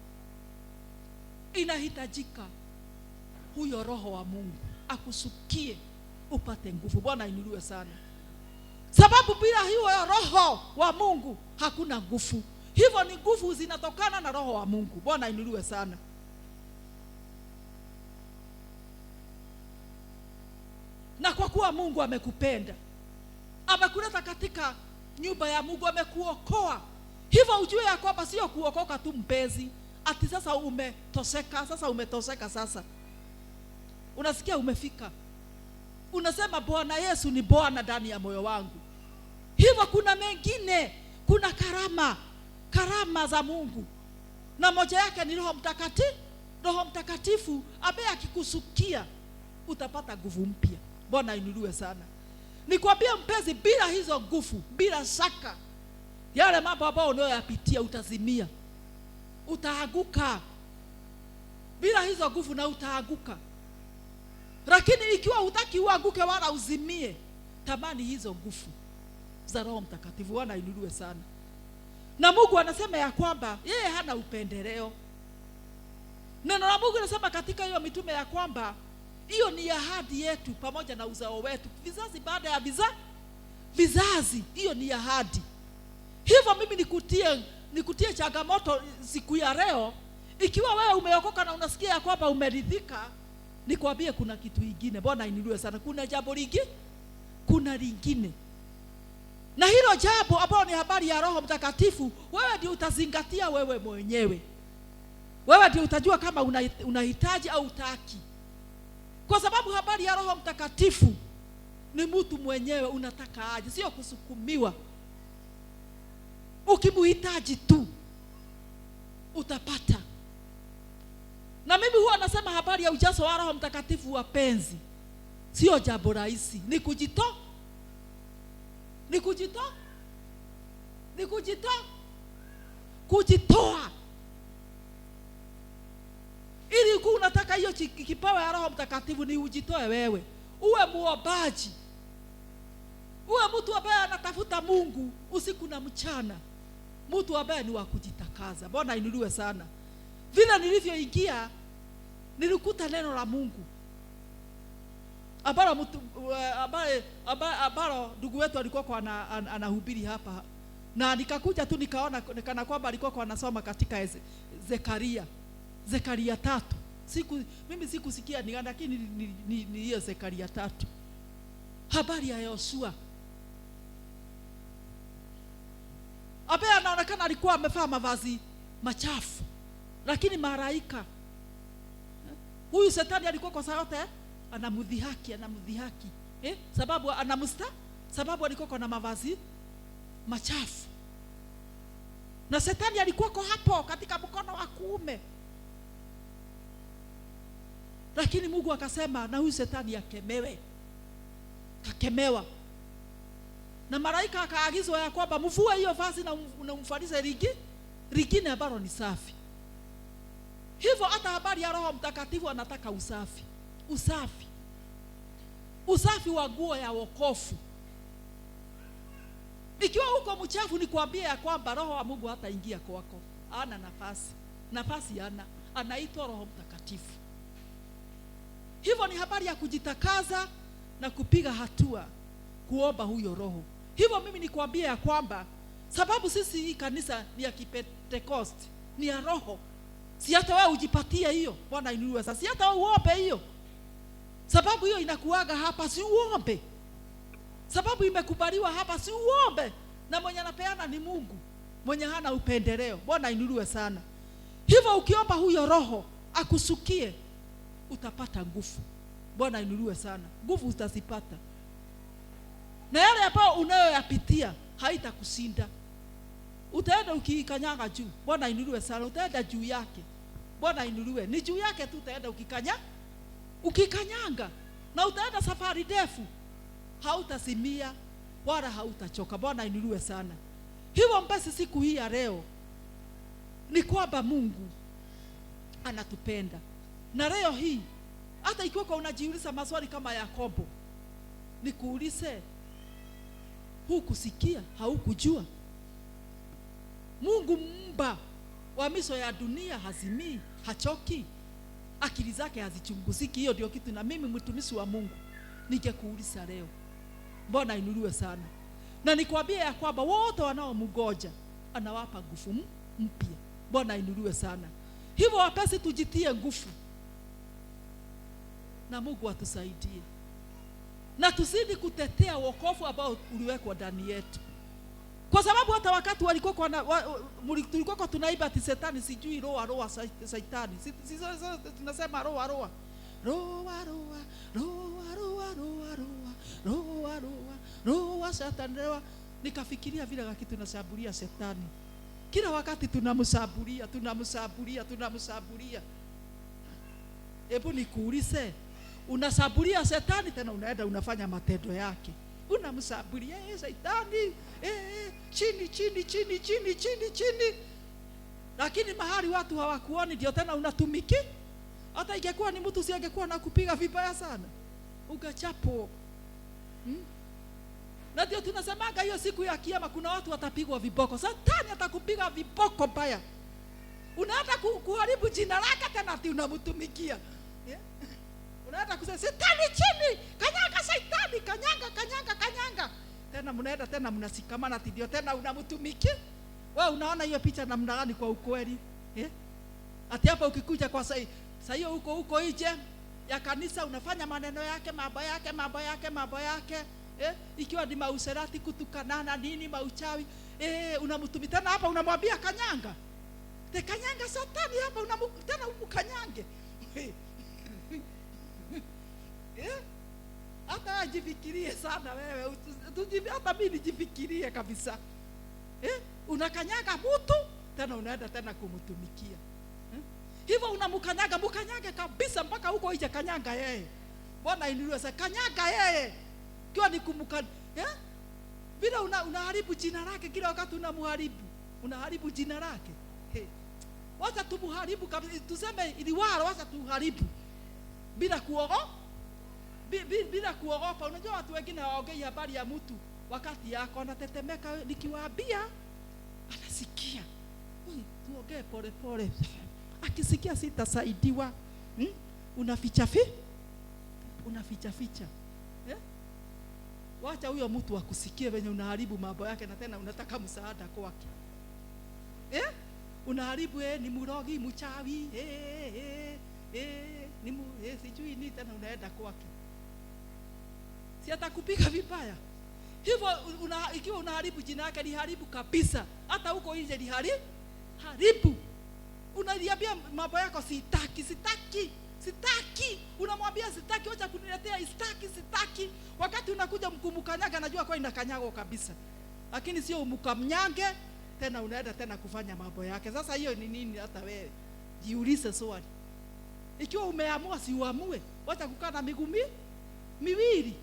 inahitajika huyo Roho wa Mungu akusukie upate nguvu. Bwana inuliwe sana. Sababu bila hiyo Roho wa Mungu hakuna nguvu. Hivyo ni nguvu zinatokana na Roho wa Mungu. Bwana inuliwe sana. Na kwa kuwa Mungu amekupenda, amekuleta katika nyumba ya Mungu, amekuokoa, hivyo ujue ya kwamba sio kuokoka tu mpenzi, ati sasa umetoseka, sasa unasikia umefika, unasema Bwana Yesu ni Bwana ndani ya moyo wangu. Hivyo kuna mengine, kuna karama za Mungu, na moja yake ni Roho Mtakatifu ambaye akikusukia utapata nguvu mpya. Bwana inuliwe sana. Nikwambia mpenzi, bila hizo nguvu, bila shaka yale mambo ambayo unayoyapitia utazimia, utaanguka. Bila hizo nguvu na utaanguka. Lakini ikiwa hutaki uanguke wala uzimie, tamani hizo nguvu za Roho Mtakatifu. Bwana inuliwe sana. Na Mungu anasema ya kwamba yeye hana upendeleo. Neno la Mungu linasema katika hiyo mitume ya kwamba hiyo ni ahadi yetu pamoja na uzao wetu, vizazi baada ya vizazi. Hiyo ni ahadi. Hivyo mimi nikutie changamoto siku ya leo, ikiwa wewe umeokoka na unasikia ya kwamba umeridhika, nikwambie kuna kitu kingine. Bwana inuliwe sana. Kuna jambo lingine. Na hilo jambo ambalo ni habari ya Roho Mtakatifu, wewe ndio utazingatia wewe mwenyewe. Wewe ndio utajua kama unahitaji au hutaki. Kwa sababu habari ya Roho Mtakatifu ni mtu mwenyewe unataka aje, sio kusukumiwa. Ukimhitaji tu utapata. Na mimi huwa nasema habari ya ujazo wa Roho Mtakatifu, wapenzi, sio jambo rahisi. Ni kujitoa. Ili unataka hiyo kipawa ya Roho Mtakatifu, ni ujitoe wewe. Uwe muombaji. Uwe mtu ambaye anatafuta Mungu usiku na mchana. Mtu ambaye ni wa kujitakaza. Bwana inuliwe sana. Vile nilivyoingia, nilikuta neno la Mungu ambalo ndugu wetu alikuwa anahubiri hapa, na nikakuja tu nikaona kana kwamba alikuwa anasoma katika Zekaria 3. Mimi sikusikia lakini ni hiyo Zekaria 3. Habari ya Yoshua ambaye anaonekana alikuwa amevaa mavazi machafu, lakini malaika huyu Shetani alikuwa kwa sayote anamdhihaki sababu alikuwa na mavazi machafu, na Shetani alikuwa hapo katika mkono wa kuume. Lakini Mungu akasema na huyu Shetani akakemewa. Na malaika akaagizwa ya kwamba mvue hiyo vazi na umvalishe lingine ambalo ni safi. Hivyo hata habari ya Roho Mtakatifu anataka usafi wa nguo ya wokovu. Ikiwa uko mchafu, nikwambie ya kwamba Roho wa Mungu hataingia kwako. Hana nafasi anaitwa Roho Mtakatifu. Hivyo ni habari ya kujitakaza na kupiga hatua kuomba huyo Roho. Hivyo mimi nikwambie ya kwamba sababu sisi hii kanisa ni ya Kipentecost, ni ya Roho. Si hata wewe ujipatie hiyo. Bwana inuliwe sasa. Si hata wewe uombe hiyo. Sababu hiyo inakuaga hapa, si uombe. sababu imekubaliwa hapa, si uombe, na mwenye anapeana ni Mungu, mwenye hana upendeleo. Bwana inuliwe sana. Hivyo ukiomba huyo Roho akusukie, utapata nguvu. Bwana inuliwe sana. Nguvu utazipata, na yale ambayo unayoyapitia haitakushinda. Utaenda ukikanyaga juu. Bwana inuliwe sana. Utaenda juu yake. Bwana inuliwe. Ni juu yake tu utaenda ukikanyanga, na utaenda safari ndefu, hautasimia wala hautachoka. Bwana inuliwe sana. Hivyo mbasi, siku hii ya leo ni kwamba Mungu anatupenda, na leo hii hata ikiwa kwa unajiuliza maswali kama Yakobo, nikuulize, hukusikia, haukujua? Mungu mumba wa miso ya dunia hazimii, hachoki, akili zake hazichunguziki. Hiyo ndio kitu na mimi mtumishi wa Mungu ningekuuliza leo. Bwana inuliwe sana. Na nikwambie ya kwamba wote wanaomngoja anawapa nguvu mpya. Bwana inuliwe sana. Hivyo wapesi, tujitie nguvu na Mungu atusaidie, na tusidi kutetea wokovu ambao uliwekwa ndani yetu. Kwa sababu hata wakati walikuwa tulikuwa tunaiba ati shetani sijui roa Shetani, tunasema roa Shetani. Nikafikiria vile kitu tunashambulia Shetani kila wakati, tunamshambulia. Hebu nikuulize, unashambulia Shetani tena unaenda unafanya matendo yake, unamshambulia Shetani chini, lakini mahali watu hawakuoni ndio tena unatumiki. Hata ingekuwa ni mtu singekuwa nakupiga vibaya sana, ugachapo. Na ndio tunasemaga hiyo siku ya kiyama kuna watu watapigwa viboko. Shetani atakupiga viboko baya, unaenda kuharibu jina lake tena ati unamtumikia. Unaenda kusema Shetani chini, kanyaga Shetani, kanyaga. Tena mnaenda tena mnasikamana ati ndio tena unamtumikia. Wewe unaona hiyo picha namna gani kwa ukweli? Ati hapa ukikuja kwa sasa hiyo huko nje ya kanisa unafanya maneno yake, mambo yake. Ikiwa ni mauserati, kutukanana, nini, mauchawi, unamtumia tena hapa unamwambia kanyanga. Kanyanga Shetani hapa tena umukanyange. Hata ajifikirie sana wewe. Hata mimi nijifikirie kabisa. Unakanyaga mtu tena unaenda tena kumtumikia. Hivyo mukanyage kabisa mpaka huko nje, kanyanga yeye. Bwana inuliwe sana. Kanyaga yeye. Kiwa ni bila unaharibu jina lake kila wakati, unaharibu jina lake. Wacha tumuharibu kabisa, tuseme iliwaro, wacha tuharibu bila kuogopa. Unajua watu wengine hawaongei habari ya mtu wakati yako anatetemeka, nikiwaambia anasikia. Tuongee pole. Akisikia sitasaidiwa. Unaficha. Wacha huyo mtu akusikie venye unaharibu mambo yake, na tena unataka msaada kwake. Unaharibu ni murogi, mchawi, sijui ni tena unaenda kwake. Si atakupiga vibaya. Hivyo ikiwa unaharibu jina lake, liharibu kabisa. Hata huko nje liharibu. Unaliambia mambo yako, sitaki. Unamwambia sitaki, acha kuniletea sitaki. Wakati unakuja mkumkanyaga, najua kwa inakanyago kabisa. Lakini sio umkamnyange tena unaenda tena kufanya mambo yake. Sasa hiyo ni nini? Hata wewe jiulize swali. Ikiwa umeamua, si uamue. Wacha kukaa na miguu miwili.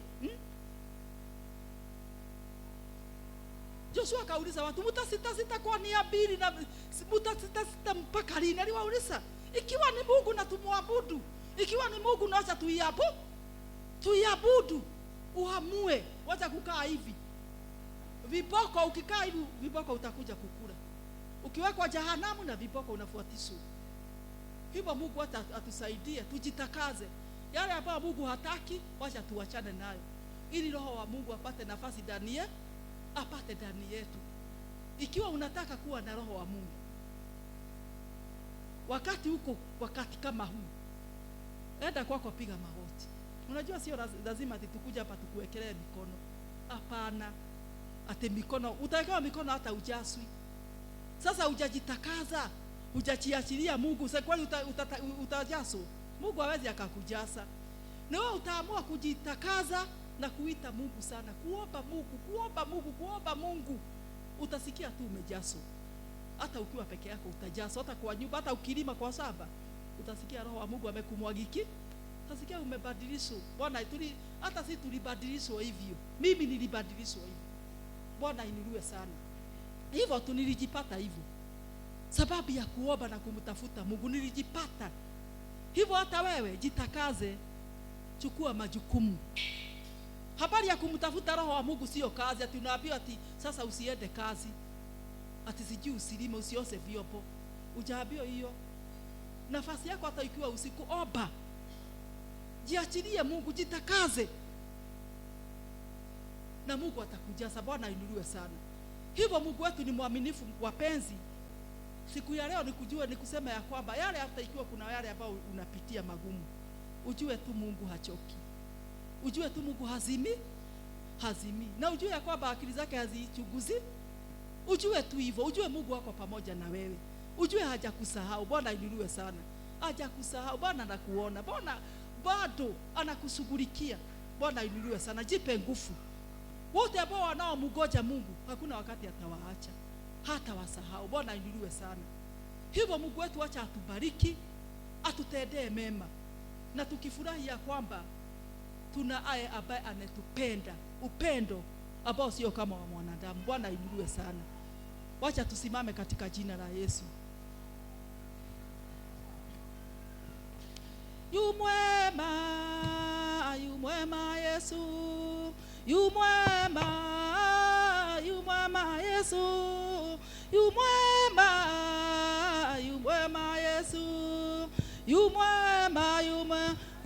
Joshua kauliza watu, mtasita kwa nia mbili, na mtasita mpaka lini? Aliwauliza, ikiwa ni Mungu na tumwabudu, ikiwa ni Mungu na wacha tuiabudu, uamue. Wacha kukaa hivi viboko. Ukikaa hivi viboko utakuja kukula, ukiwekwa jehanamu na viboko unafuatishwa. Hivyo Mungu atusaidie, tujitakaze. Yale ambayo Mungu hataki, wacha tuachane nayo, ili Roho wa Mungu apate nafasi ndani yetu. Ikiwa unataka kuwa na Roho wa Mungu wakati kama huu, enda kwako, piga magoti. Unajua sio lazima tukuja hapa tukuwekelee mikono. Hapana. Ate mikono, utawekewa mikono hata ujaswi. Sasa hujajitakaza, hujachiachilia Mungu, sasa kwani utajaso? Mungu hawezi akakujasa. Na wewe utaamua kujitakaza na kuita Mungu sana, kuomba Mungu. Utasikia tu umejaso. Hata ukiwa peke yako utajaso, hata kwa nyumba, hata ukilima kwa shamba, utasikia roho wa Mungu amekumwagiki. Utasikia umebadilishwa. Bwana hata sisi tulibadilishwa hivyo. Mimi nilibadilishwa hivyo. Bwana inuliwe sana. Hivyo tu nilijipata hivyo. Sababu ya kuomba na kumtafuta Mungu nilijipata. Hivyo hata wewe jitakaze, chukua majukumu. Habari ya kumtafuta roho wa Mungu sio kazi, ati unaambiwa ati sasa usiende kazi. Ati sijui usilime, usiose vyombo. Hujaambiwa hiyo. Nafasi yako hata ikiwa usiku, omba. Jiachilie Mungu, jitakaze. Na Mungu atakujaza. Bwana inuliwe sana. Hivyo Mungu wetu ni mwaminifu wapenzi. Siku ya leo ni kusema ya kwamba yale hata ikiwa kuna yale ambao unapitia magumu, ujue tu Mungu hachoki. Ujue tu Mungu hazimi. Na ujue ya kwamba akili zake hazichunguzi. Ujue tu hivyo, ujue Mungu wako pamoja na wewe. Ujue hajakusahau. Bwana inuliwe sana. Hajakusahau. Bwana anakuona. Bwana bado anakushughulikia. Bwana inuliwe sana. Jipe nguvu. Wote ambao wanaomngoja Mungu, hakuna wakati atawaacha, hata wasahau. Bwana inuliwe sana. Hivyo Mungu wetu acha atubariki, atutendee mema. Na tukifurahi ya kwamba tuna aye ambaye anatupenda, upendo ambao sio kama wa mwanadamu. Bwana inuliwe sana. Wacha tusimame katika jina la Yesu. Yu mwema Yesu. Yu mwema Yesu. Yu mwema Yesu. Yu mwema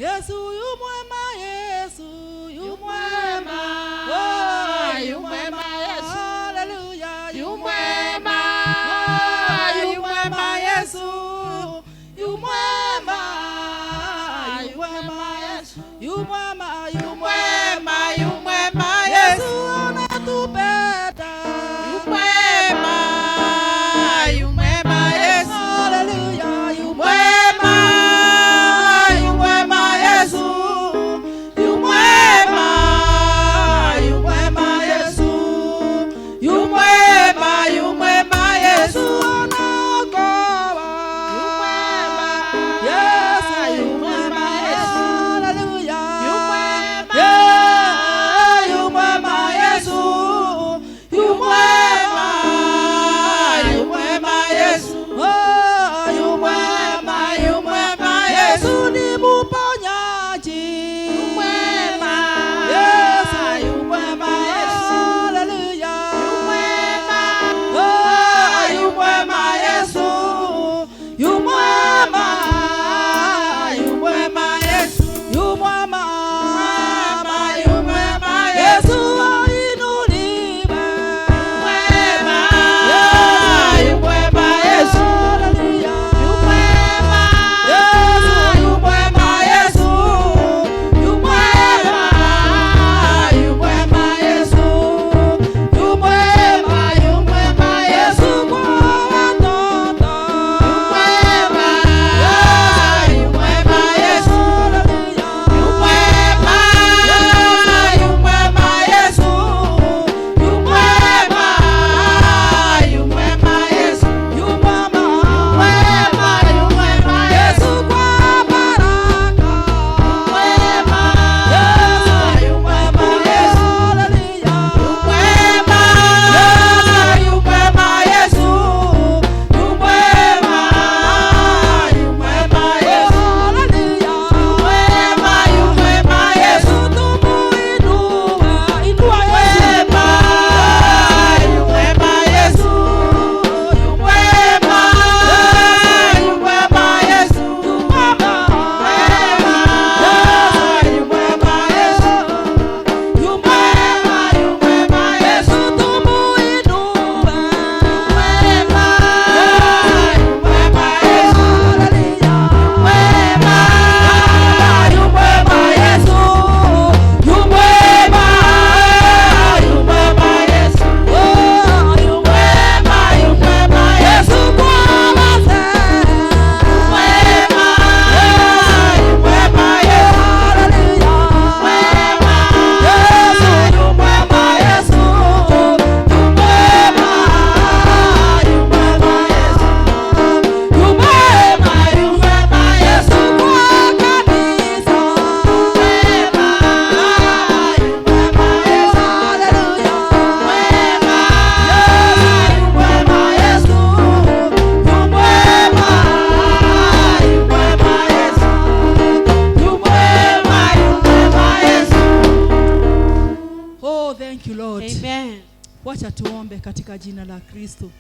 Yesu. Yu mwema Yesu. Yu mwema. Oh, yu mwema Yesu. Hallelujah. Yu mwema. Yu mwema Yesu. Yu mwema. Yu mwema Yesu. Yu mwema. Yu mwema. Yu mwema Yesu anatupenda. Yu mwema. Yu mwema Yesu. Hallelujah. Yu mwema. Yu mwema Yesu. Yu mwema. Yu mwema Yesu. Yu mwema. Yu mwema Yesu anaokoa. Yu mwema. Yes, yu mwema Yesu. Hallelujah. Wacha tuombe katika jina la Kristo.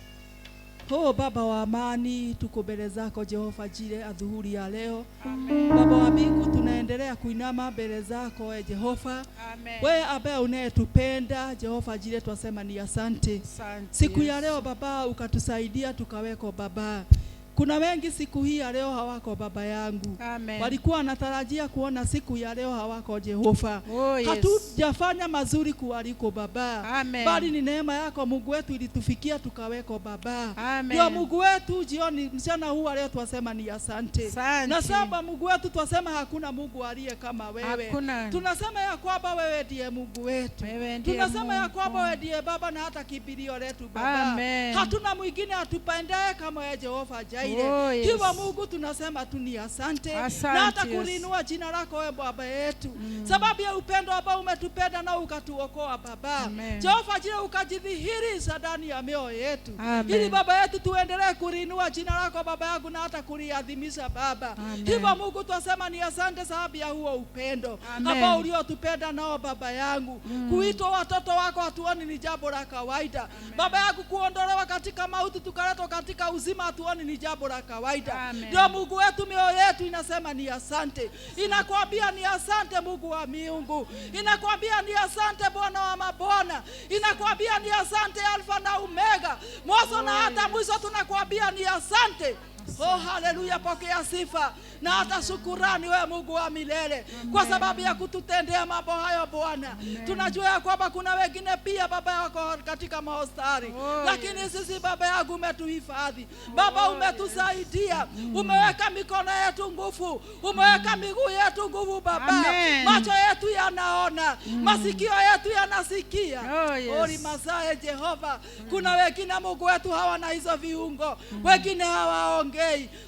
Oh Baba wa amani, tuko mbele zako Jehova Jire adhuhuri ya leo. Amen. Baba wa mbingu, tunaendelea kuinama mbele zako Jehova. Amen. Wewe ambaye unayetupenda Jehova Jire, twasema ni asante. Siku ya leo Baba ukatusaidia tukaweko Baba. Kuna wengi siku hii ya leo hawako Baba yangu. Amen. Walikuwa wanatarajia kuona siku ya leo hawako Jehova. Oh, yes. Hatujafanya mazuri kuwaliko Baba. Amen. Bali ni neema yako Mungu wetu ilitufikia tukaweko Baba. Amen. Ndio Mungu wetu jioni mchana huu leo twasema ni asante. Na saba Mungu wetu twasema hakuna Mungu aliye kama wewe. Hakuna. Tunasema ya kwamba wewe ndiye Mungu wetu. Tunasema ya kwamba wewe ndiye Baba na hata kimbilio letu Baba. Amen. Hatuna mwingine atupendaye kama wewe Jehova Jire. Oh, yes. Kiwa Mungu tunasema tu ni asante. Na hata kulinua jina lako wewe Baba yetu. Sababu ya upendo ambao umetupenda na ukatuokoa Baba. Amen. Jehova Jire ukajidhihiri ndani ya mioyo yetu. Amen. Ili Baba yetu tuendelee kulinua jina lako Baba yangu na hata kuliadhimisha Baba. Kiwa Mungu tunasema ni asante sababu ya huo upendo ambao uliotupenda nao Baba yangu. Kuitwa watoto wako hatuoni ni jambo la kawaida. Amen. Baba yangu kuondolewa katika mauti tukaletwa katika uzima hatuoni ni jambo la kawaida. Ndio Mungu wetu mioyo yetu inasema ni asante. Inakwambia ni asante Mungu wa miungu. Inakwambia ni asante Bwana wa mabwana. Inakwambia ni asante Alfa na Omega. Mwanzo na hata mwisho tunakwambia ni asante. Oh haleluya, pokea sifa na hata shukrani wewe Mungu wa milele. Amen. Kwa sababu ya kututendea mambo hayo Bwana. Tunajua ya kwamba kuna wengine pia Baba yako katika mahospitali. Lakini yes. Sisi Baba yangu umetuhifadhi. Baba umetusaidia. Umeweka mikono yetu nguvu. Umeweka miguu yetu nguvu Baba. Amen. Macho yetu yanaona. Masikio yetu yanasikia. Yes. Ori masae Jehova. Kuna wengine Mungu wetu hawana hizo viungo. Wengine hawaongei.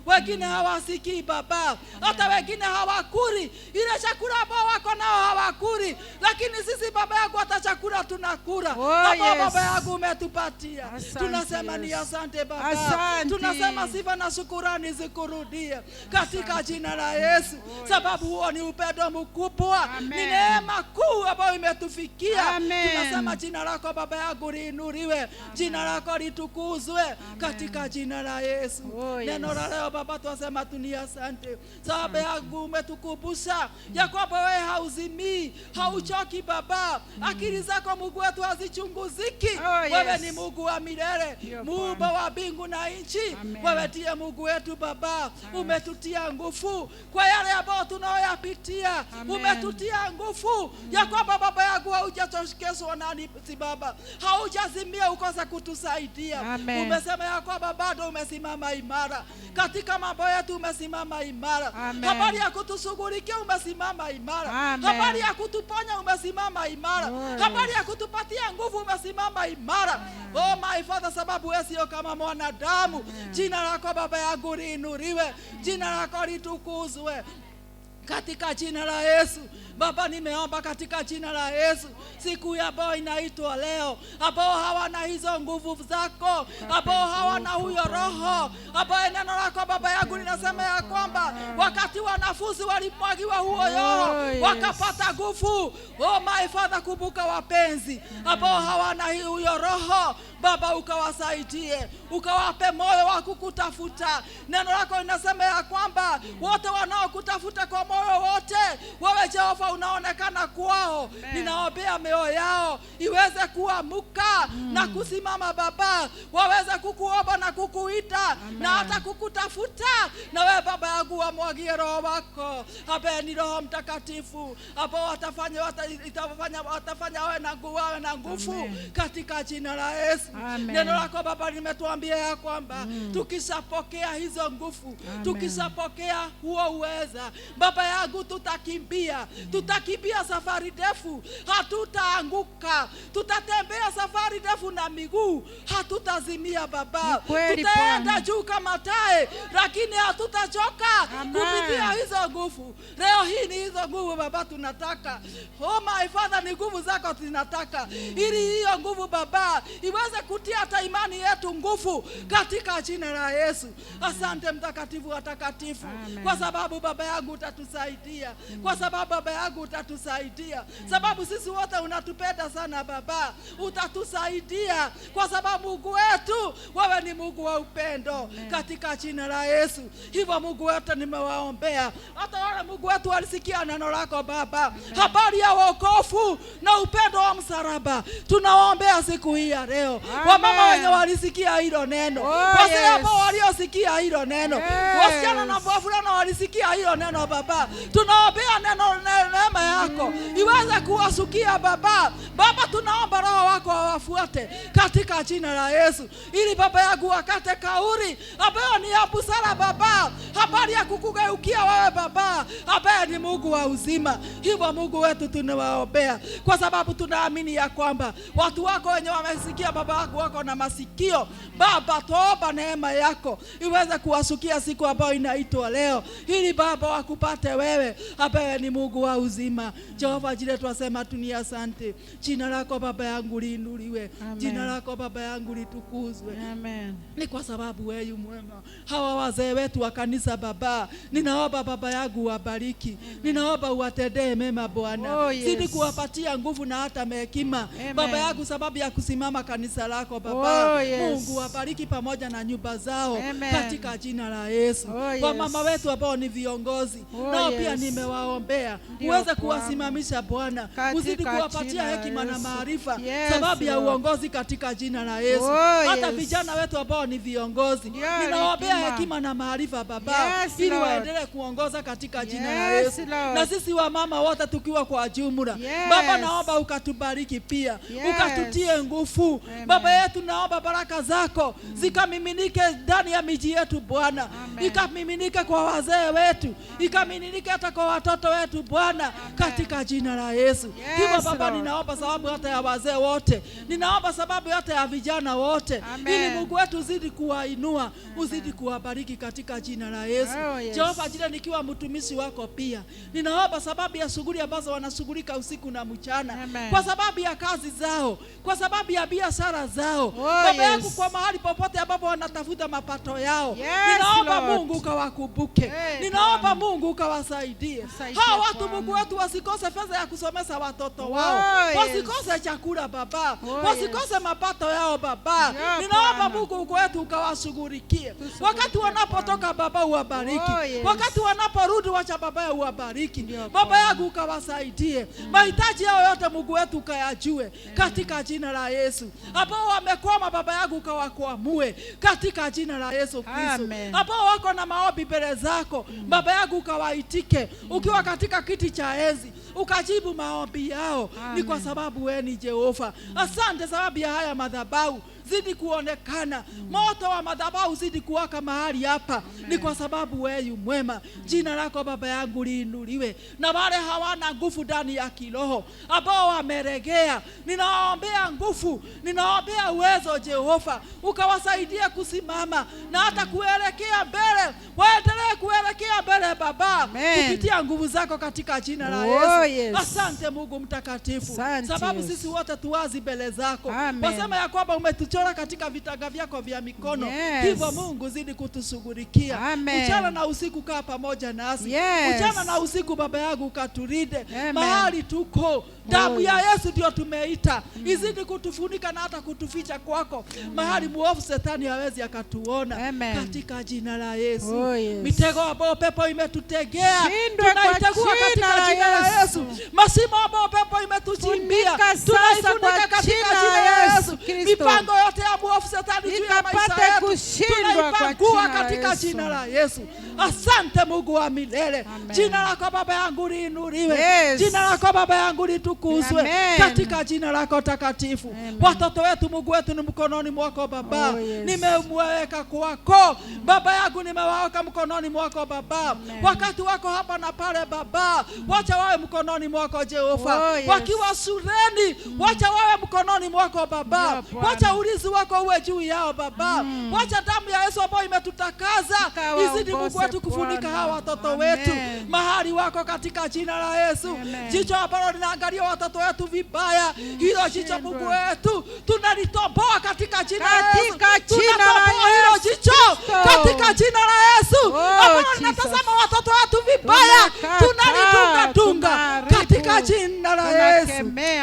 Wengine hawasikii Baba. Hata wengine hawakuri ile chakula ambao wako nao hawakuri, lakini sisi Baba yangu hata chakula tunakula. Yes. Baba yangu umetupatia. Tunasema ni asante Baba. Asante. Tunasema sifa na shukrani zikurudie katika jina la Yesu. Sababu huo ni upendo mkubwa. Ni neema kuu ambayo imetufikia. Tunasema jina lako Baba yangu liinuliwe. Jina lako litukuzwe katika jina la Yesu. Neno la leo Baba tunasema ni asante. Sababu yangu umetukumbusha ya kwamba wewe hauzimii, hauchoki Baba. Akili zako Mungu wetu hazichunguziki. Wewe ni Mungu wa milele, Muumba wa mbingu na nchi. Wewe ndiye Mungu wetu Baba. Umetutia nguvu kwa yale ambayo tunayoyapitia. Umetutia nguvu ya kwamba Baba yangu haujachoshwa nani si Baba. Haujazimia ukosa kutusaidia. Umesema ya kwamba bado umesimama imara. Katika mambo yetu umesimama imara. Habari ya kutushughulikia umesimama imara. Habari ya kutuponya umesimama imara. Habari ya kutupatia nguvu umesimama imara. Oh my Father, sababu wewe sio kama mwanadamu. Jina lako Baba yangu liinuliwe. Jina lako litukuzwe katika jina la Yesu. Baba nimeomba katika jina la Yesu. Siku ya ambao inaitwa leo, ambao hawana hizo nguvu zako, ambao hawana huyo roho, ambao neno lako Baba yangu linasema ya kwamba wakati wanafunzi walimwagiwa huo roho wakapata nguvu. Oh my Father, kumbuka wapenzi ambao hawana huyo roho Baba, ukawasaidie, ukawape moyo wa kukutafuta. Neno lako linasema ya kwamba wote wanaokutafuta kwa moyo wote, wewe Jehova unaonekana kwao. Ninaombea mioyo yao iweze kuamuka na kusimama Baba, waweze kukuomba na kukuita na hata kukutafuta. Na wewe Baba yangu wamwagie roho wako, ni Roho Mtakatifu ambao watafanya wawe na nguvu katika jina la Yesu. Neno lako Baba limetuambia ya kwamba tukishapokea hizo nguvu, tukishapokea huo uweza Baba yangu tutakimbia safari ndefu, hatutaanguka. Tutatembea safari ndefu na miguu, hatutazimia Baba. Tutaenda juu kama tai, lakini hatutachoka kupitia hizo nguvu. Leo hii ni hizo nguvu Baba tunataka. Oh my Father, ni nguvu zako tunataka, ili hiyo nguvu Baba iweze kutia hata imani yetu nguvu katika jina la Yesu. Asante mtakatifu wa takatifu, kwa sababu Baba yangu utatusaidia. Kwa sababu Baba yangu utatusaidia. Sababu sisi wote unatupenda sana Baba. Utatusaidia. kutusaidia, kwa sababu Mungu wetu wewe ni Mungu wa upendo. Katika jina la Yesu. Hivyo Mungu wetu nimewaombea hata wale Mungu wetu walisikia neno lako Baba, habari ya wokovu na upendo wa msalaba. Tunawaombea siku hii ya leo wamama wenye walisikia hilo neno, wazee ambao waliosikia hilo neno, wasichana na wavulana walisikia hilo neno Baba. Tunaombea neema yako iweze kuwasukia Baba. Baba, tunaomba Roho wako wafuate katika jina la Yesu, ili Baba yangu wakate kauli ambayo ni ya busara Baba, habari ya kukugeukia wewe Baba ambaye ni Mungu wa uzima. Hivyo Mungu wetu tunawaombea, kwa sababu tunaamini ya kwamba watu wako wenye wamesikia Baba wako wako na masikio Baba, tuomba neema yako iweze kuwasukia siku ambayo inaitwa leo, ili Baba wakupate wewe ambaye ni Mungu wa uzima. Jehova Jireh, twasema tunia asante. Jina lako Baba yangu liinuliwe. Jina lako Baba yangu litukuzwe. Amen. Ni kwa sababu wewe mwema. Hawa wazee wetu wa kanisa Baba, ninaomba Baba yangu wabariki. Ninaomba uwatendee mema Bwana. Zidi kuwapatia nguvu na hata hekima Baba yangu, sababu ya kusimama kanisa lako Baba. Mungu wabariki pamoja na nyumba zao katika jina la Yesu. Kwa mama wetu ambao ni viongozi nao pia nimewaombea uweze kuwasimamisha Bwana, uzidi kuwapatia hekima na maarifa sababu ya uongozi katika jina la Yesu. Hata vijana wetu ambao ni viongozi ninawaombea hekima na maarifa Baba, ili waendelee kuongoza katika jina la Yesu. Na sisi wamama wote tukiwa kwa jumla Baba, naomba ukatubariki pia, ukatutie nguvu Baba yetu. Naomba baraka zako zikamiminike ndani ya miji yetu Bwana, ikamiminike kwa wazee wetu, ikamiminike hata kwa watoto wetu Bwana, katika jina la Yesu. Hivyo Baba, ninaomba sababu hata ya wazee wote, ninaomba sababu hata ya vijana wote, ili Mungu wetu uzidi kuwainua, uzidi kuwabariki katika jina la Yesu. Jehova Jireh, nikiwa mtumishi wako pia ninaomba sababu ya shughuli ambazo wanashughulika usiku na mchana, kwa sababu ya kazi zao, kwa sababu ya biashara zao Baba yangu, kwa mahali popote ambapo wanatafuta mapato yao, ninaomba Mungu ukawakumbuke, ninaomba Mungu ukawasaidie. Hao watu Mungu wetu wasikose fedha ya kusomesha watoto wao, wasikose chakula Baba, wasikose mapato yao Baba. Ninaomba Mungu wetu ukawashughulikie wakati wanapotoka Baba, uwabariki wakati wanaporudi, wacha Baba uwabariki Baba yangu, ukawasaidie mahitaji yao yote Mungu wetu ukayajue katika jina la Yesu. Ambao wamekwama Baba yangu ukawakwamue katika jina la Yesu Kristo. Ambao wako na maombi mbele zako Baba yangu ukawaitike, ukiwa katika kiti cha enzi ukajibu maombi yao. Ni kwa sababu wewe ni Jehova. Asante sababu ya haya madhabahu zidi kuonekana, moto wa madhabahu zidi kuwaka mahali hapa. Ni kwa sababu wewe mwema. Jina lako Baba yangu liinuliwe. Na wale hawana nguvu ndani ya kiroho ambao wameregea, ninawaombea nguvu, ninawaombea uwezo Jehova, ukawasaidie kusimama na hata kuelekea mbele, waendelee kuelekea mbele Baba, kupitia nguvu zako katika jina la Yesu. Asante Mungu mtakatifu, sababu sisi wote tuwazi mbele zako. Wasema ya kwamba umetuchora katika vitanga vyako vya mikono. Hivyo Mungu zidi kutushughulikia mchana na usiku, kaa pamoja nasi mchana na usiku Baba yangu, ukatulinde mahali tuko. Damu ya Yesu ndio tumeita, izidi kutufunika na hata kutuficha kwako, mahali muovu shetani hawezi akatuona katika jina la Yesu. Mitego ambayo pepo imetutegea tunaitegua katika jina la Yesu. Mashimo ambayo pepo imetuchimbia tunaifunika katika jina la Yesu. Mipango yote ya muovu shetani juu ya maisha yetu tunaipangua katika jina la Yesu. Asante Mungu wa milele. Jina lako Baba yangu liinuliwe. Jina lako Baba yangu litukuzwe katika jina lako takatifu. Watoto wetu Mungu wetu ni mkononi mwako Baba. Nimemweka kwako Baba yangu, nimewaweka mkononi mwako Baba. Wakati wako hapa na pale Baba, wacha wawe mkononi mwako Jehova. Wakiwa shuleni, wacha wawe mkononi mwako Baba. Wacha ulinzi wako uwe juu yao Baba. Wacha damu ya Yesu ambayo imetutakaza izidi Mungu wetu kufunika hawa watoto wetu mahali wako katika jina la Yesu. Jicho ambalo linaangalia watoto wetu vibaya, hilo jicho Mungu wetu tunalitomboa katika jina la Yesu. Tunatoboa hilo jicho katika jina la Yesu. Ambalo linatazama watoto wetu vibaya, tunalitunga katika jina la Yesu.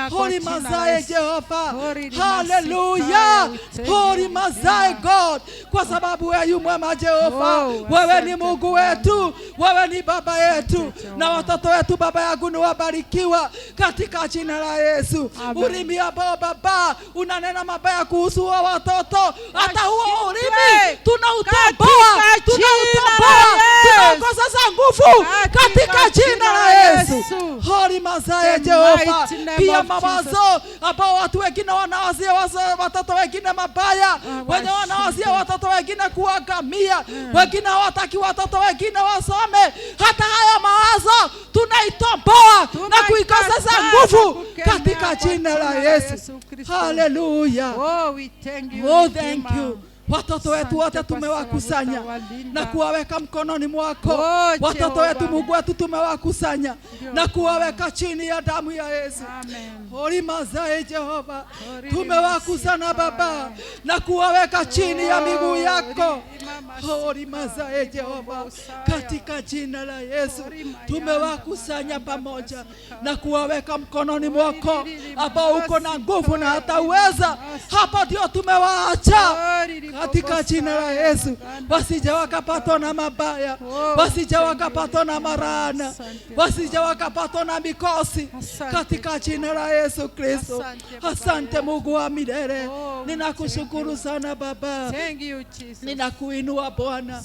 Holy Mazae Jehova. Jehova. Hallelujah. Holy Mazai God. Kwa sababu wewe yu mwema Jehova. Wewe ni Mungu wetu. Wewe ni baba yetu. Na watoto wetu baba yangu ni wabarikiwa katika jina la Yesu. Ulimi ambao baba unanena mabaya kuhusu wa watoto, hata huo ulimi tunautoboa. Tunakosa nguvu katika jina la Yesu. Holy Mazai Jehova. Pia mawazo ambao watu wengine wanawazia watoto wengine mabaya, wenye wanawazia watoto wengine kuangamia, wengine hawataki watoto wengine wasome, hata haya mawazo tunaitomboa na kuikosesa nguvu katika jina la Yesu. Hallelujah. Oh, thank you. Watoto wetu wote tumewakusanya na kuwaweka mkononi mwako. Watoto wetu Mungu wetu tumewakusanya na kuwaweka chini ya damu ya Yesu. Holy Mazai Jehova. Tumewakusanya baba na kuwaweka chini ya miguu yako. Holy Mazai Jehova. Katika jina la Yesu tumewakusanya pamoja na kuwaweka mkononi mwako ambao uko na nguvu na hata uweza. Hapo ndio tumewaacha katika jina la Yesu. Wasije wakapatwa na mabaya, wasije wakapatwa na marana, wasije wakapatwa na mikosi katika jina la Yesu Kristo. Asante Mungu wa milele. Ninakushukuru sana baba. Ninakuinua Bwana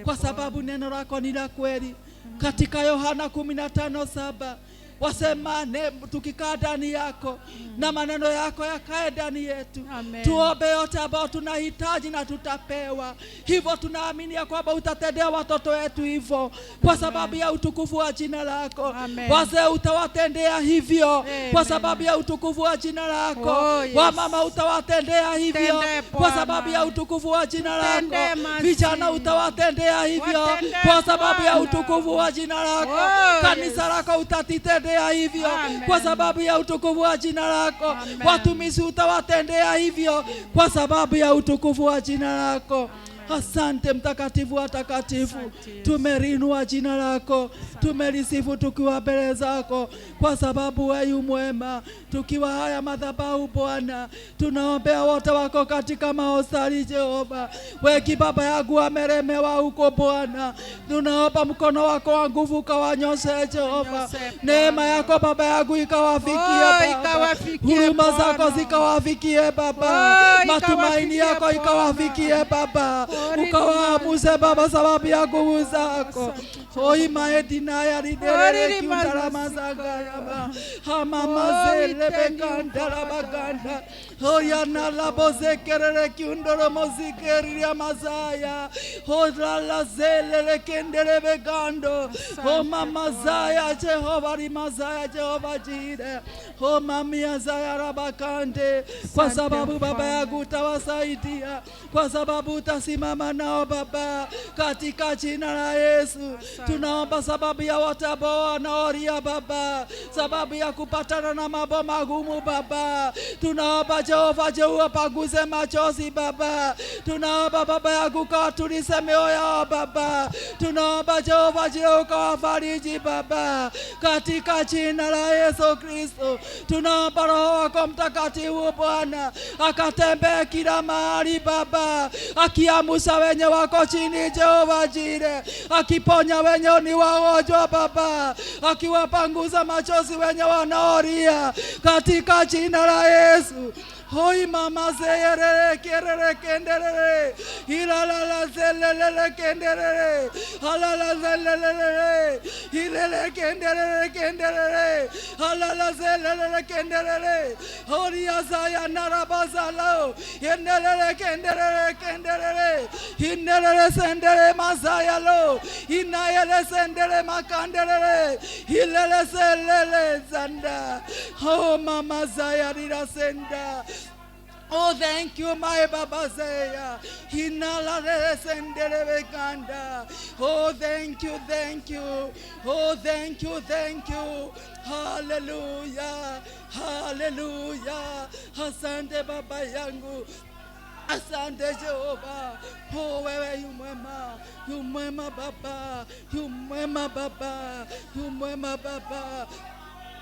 kwa sababu neno lako ni la kweli. Katika Yohana 15:7 wasema tukikaa ndani yako na maneno yako yakae ndani yetu. Tuombe yote ambayo tunahitaji na tutapewa. Hivyo tunaamini ya kwamba utatendea watoto wetu hivyo kwa sababu ya utukufu wa jina lako. Wazee utawatendea hivyo kwa sababu ya utukufu wa jina lako. Wamama utawatendea hivyo kwa sababu ya utukufu wa jina lako. Vijana utawatendea hivyo kwa sababu ya utukufu wa jina lako. Kanisa lako utatitendea hivyo kwa sababu ya utukufu wa jina lako. Watumishi utawatendea hivyo kwa sababu ya utukufu wa jina lako. Asante mtakatifu wa takatifu. Tumerinua jina lako, tumelisifu tukiwa mbele zako kwa sababu wewe yu mwema. Tukiwa haya madhabahu Bwana, tunaombea wote wako katika mahospitali Jehova. Wewe baba yangu ameremewa huko Bwana, tunaomba mkono wako wa nguvu kawanyoshe Jehova. Neema yako baba yangu ikawafikie Baba. Huruma zako zikawafikie Baba. Matumaini yako ikawafikie Baba. Ukawaamuze Baba sababu ya nguvu zako. Oi maedina ya ridere kiundara mazagara hamama zele bekandara baganda oya nalaboze kerere kiundoro mozikeri ya mazaya hodra la zele kendere begando o mama zaya Jehova ri mazaya Jehova jire o mamia zaya rabakande kwa sababu baba yangu utawasaidia, kwa sababu utasimama nao Baba katika jina la Yesu. Tunaomba sababu ya wote ambao wanaolia Baba, sababu ya kupatana na mambo magumu Baba. Tunaomba Jehova Jehova paguze machozi Baba. Tunaomba Baba yangu kawatulize mioyo yao Baba. Tunaomba Jehova Jehova kawafariji Baba katika jina la Yesu Kristo. Tunaomba Roho wako Mtakatifu Bwana akatembee kila mahali Baba, akiamusha wenye wako chini Jehova jire, akiponya wenye ni wagonjwa Baba, akiwapanguza machozi wenye wanaolia katika jina la Yesu. Hoi mama zeyere kerere kendere hilala zelele kendere halala zelele hilele kendere halala zelele kendere horia zaya narabazalo yenele kendere hinele sendere mazaya lo inayele sendere makandere hilele zelele zanda. Oh mama zaya rira senda. Oh, thank you, my Baba Zaya. Hinala sendere bekanda. Oh, thank you, thank you. Oh, thank you, thank you. Hallelujah, hallelujah. Asante Baba yangu. Asante Jehova. Oh, wewe yu mwema Baba, yu mwema Baba, yu mwema Baba.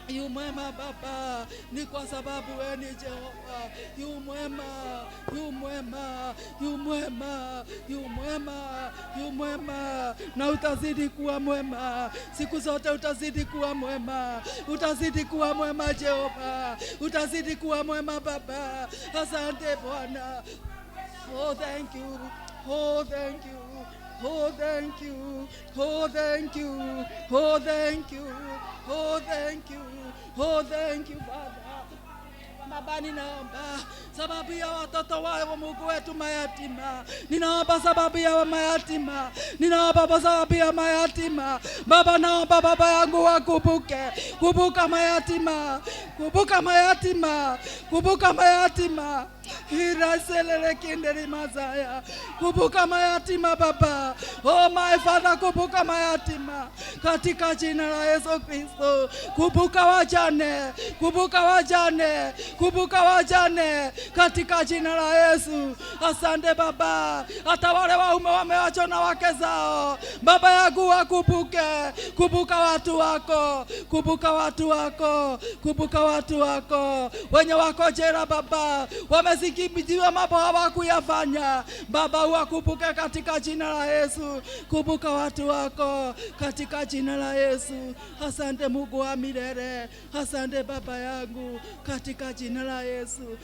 Yu mwema Baba, ni kwa sababu wewe ni Jehova. Yu mwema, yu mwema, yu mwema, yu mwema, yu mwema, na utazidi kuwa mwema siku zote, utazidi kuwa mwema, utazidi kuwa mwema Jehova, utazidi kuwa mwema Baba. Asante Bwana. Oh, thank you. Oh, thank you. Oh, thank you. Oh, thank you. Oh, thank you. Oh, thank you. Oh, thank you, Father. Baba, ninaomba sababu ya watoto wao Mungu wetu mayatima. Ninaomba sababu ya mayatima. Ninaomba sababu ya mayatima. Baba, naomba Baba yangu wakumbuke. Kumbuka mayatima. Kumbuka mayatima. Kumbuka mayatima. Hiraselele kinderi mazaya. Kumbuka mayatima Baba. Oh my Father, kumbuka mayatima katika jina la Yesu Kristo. Kumbuka wajane. Kumbuka wajane. Kumbuka wajane katika jina la Yesu. Asante Baba. Hata wale waume wameachwa na wake zao, Baba yangu wakumbuke. Kumbuka watu wako. Kumbuka watu wako. Kumbuka watu wako wenye wako jela Baba, wamesikimbiziwa mambo hawakuyafanya Baba, wakumbuke katika jina la Yesu. Kumbuka watu wako katika jina la Yesu. Asante Mungu wa milele. Asante Baba yangu katika jina la Yesu.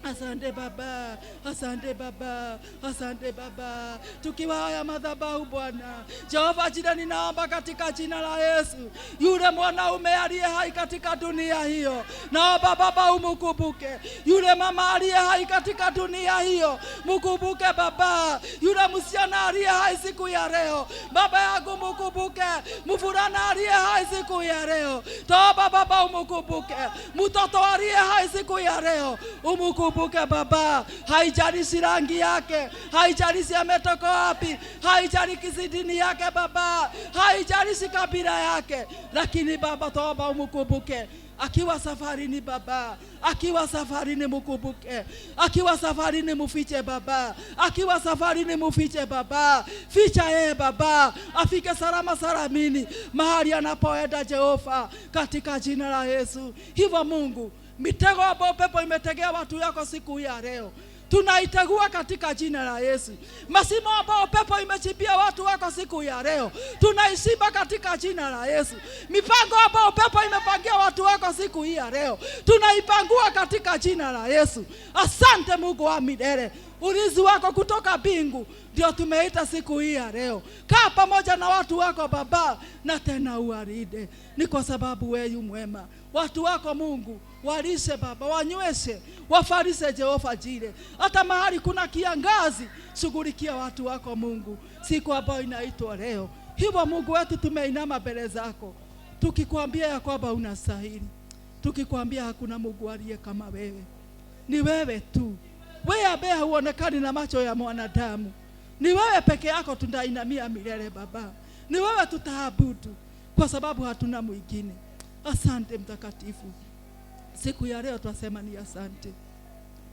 Asante Baba, asante Baba, asante Baba. Tukiwa haya madhabahu Bwana Jehova jina, ninaomba katika jina la Yesu, yule mwanaume aliye hai katika dunia hiyo, naomba Baba umukumbuke. Yule mama aliye hai katika dunia hiyo, mkumbuke Baba. Yule msichana aliye hai siku ya leo, Baba yangu mkumbuke. Mvulana aliye hai siku ya leo, toba Baba umukumbuke. Mtoto aliye hai siku ya leo, umukumbuke Baba. Haijalishi rangi yake, haijalishi ametoka wapi, haijalishi dini yake Baba, haijalishi kabila yake, lakini Baba toba umukumbuke. Akiwa safarini Baba, akiwa safarini mkumbuke. Akiwa safarini mufiche Baba, akiwa safarini mufiche Baba. Ficha yeye Baba, afike salama salamini mahali anapoenda Jehova, katika jina la Yesu. Hivyo Mungu, mitego ambayo pepo imetegea watu yako siku ya leo, tunaitegua katika jina la Yesu. Masimo ambao pepo imechimbia watu wako siku ya leo, tunaishiba katika jina la Yesu. Mipango ambao pepo imepangia watu wako siku hii ya leo, tunaipangua katika jina la Yesu. Asante Mungu wa milele. Ulinzi wako kutoka mbingu ndio tumeita siku hii ya leo. Kaa pamoja na watu wako Baba, na tena uwaride. Ni kwa sababu wewe yu mwema. Watu wako Mungu, walishe Baba, wanyweshe, wafarishe Jehova jile. Hata mahali kuna kiangazi, shughulikia watu wako Mungu siku ambayo inaitwa leo. Hivyo Mungu wetu, tumeinama mbele zako tukikwambia ya kwamba unastahili, tukikwambia hakuna Mungu aliye kama wewe. Ni wewe tu, wewe ambaye huonekani na macho ya mwanadamu. Ni wewe peke yako tunainamia milele Baba. Ni wewe tutaabudu kwa sababu hatuna mwingine. Asante mtakatifu. Siku ya leo twasema ni asante.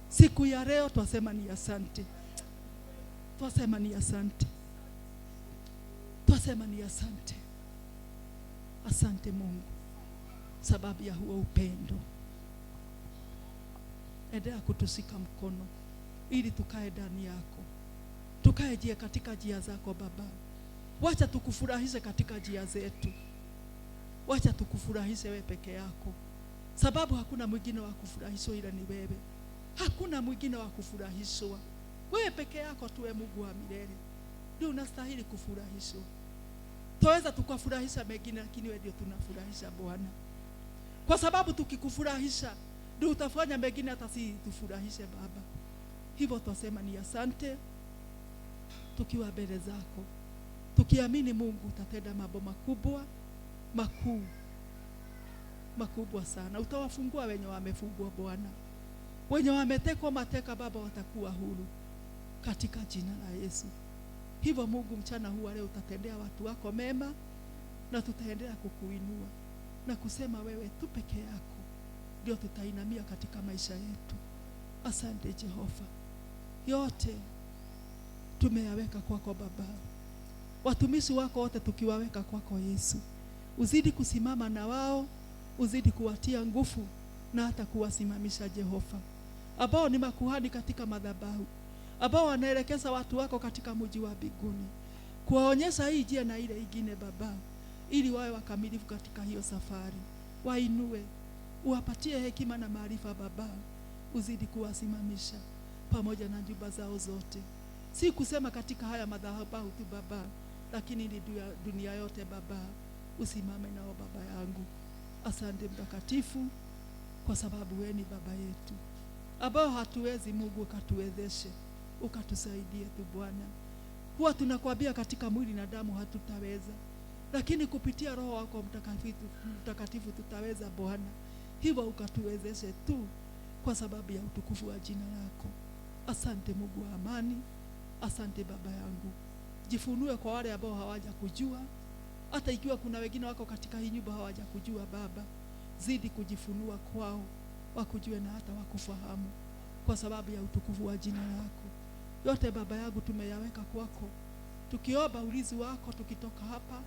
Siku ya leo twasema ni asante. Twasema ni asante. Twasema ni asante. Asante Mungu sababu ya huo upendo. Endelea kutusika mkono ili tukae ndani yako. Tukae jia katika njia zako Baba. Wacha tukufurahishe katika njia zetu. Wacha tukufurahishe wewe peke yako, sababu hakuna mwingine wa kufurahishwa ila ni wewe. Hakuna mwingine wa kufurahishwa. Wewe peke yako tuwe Mungu wa milele. Ndio unastahili kufurahishwa. Tuweza tukafurahisha mengine, lakini wewe ndio tunafurahisha Bwana. Kwa sababu tukikufurahisha ndio utafanya mengine hata si tufurahishe Baba. Hivyo twasema ni asante, tukiwa mbele zako, tukiamini Mungu utatenda mambo makubwa, makubwa sana. Utawafungua wenye wamefungwa Bwana. Wenye wametekwa mateka Baba watakuwa huru katika jina la Yesu. Hivyo Mungu, mchana huu leo utatendea watu wako mema, na tutaendelea kukuinua na kusema wewe tu peke yako ndio tutainamia katika maisha yetu. Asante Jehova. Yote tumeyaweka kwako Baba. Watumishi wako wote tukiwaweka kwako Yesu. Uzidi kusimama na wao, uzidi kuwatia nguvu na hata kuwasimamisha Jehova, ambao ni makuhani katika madhabahu, ambao wanaelekeza watu wako katika mji wa mbinguni, kuwaonyesha hii njia na ile ingine Baba, ili wawe wakamilifu katika hiyo safari. Wainue, uwapatie hekima na maarifa Baba, uzidi kuwasimamisha pamoja na nyumba zao zote. Si kusema katika haya madhabahu tu Baba, lakini ni dunia yote Baba, usimame nao Baba yangu. Asante Mtakatifu, kwa sababu wewe ni Baba yetu, ambao hatuwezi. Mungu ukatuwezeshe, ukatusaidie tu Bwana. Huwa tunakwambia katika mwili na damu hatutaweza, lakini kupitia Roho wako Mtakatifu tutaweza Bwana. Hivyo ukatuwezeshe tu kwa sababu ya utukufu wa jina lako. Asante Mungu wa amani, asante Baba yangu. Jifunue kwa wale ambao hawaja kujua, hata ikiwa kuna wengine wako katika hii nyumba hawaja kujua Baba, zidi kujifunua kwao, wakujue na hata wakufahamu kwa sababu ya utukufu wa jina lako. Yote Baba yangu tumeyaweka kwako, tukiomba ulinzi wako tukitoka hapa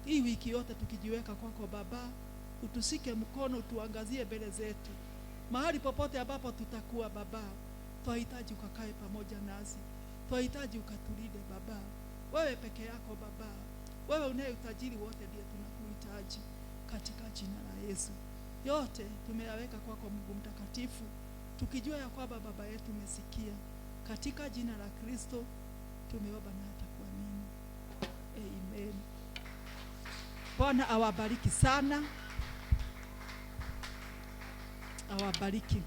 hii wiki yote, tukijiweka kwako Baba. Utusike mkono, tuangazie mbele zetu, mahali popote ambapo tutakuwa Baba. Twahitaji ukakae pamoja nasi, twahitaji ukatulinde Baba. Wewe peke yako Baba, wewe unaye utajiri wote, ndiye tunakuhitaji katika jina la Yesu. Yote tumeyaweka kwako Mungu Mtakatifu, tukijua ya kwamba Baba yetu umesikia. Katika jina la Kristo tumeomba na hata kuamini. Amen. Bwana awabariki sana, awabariki.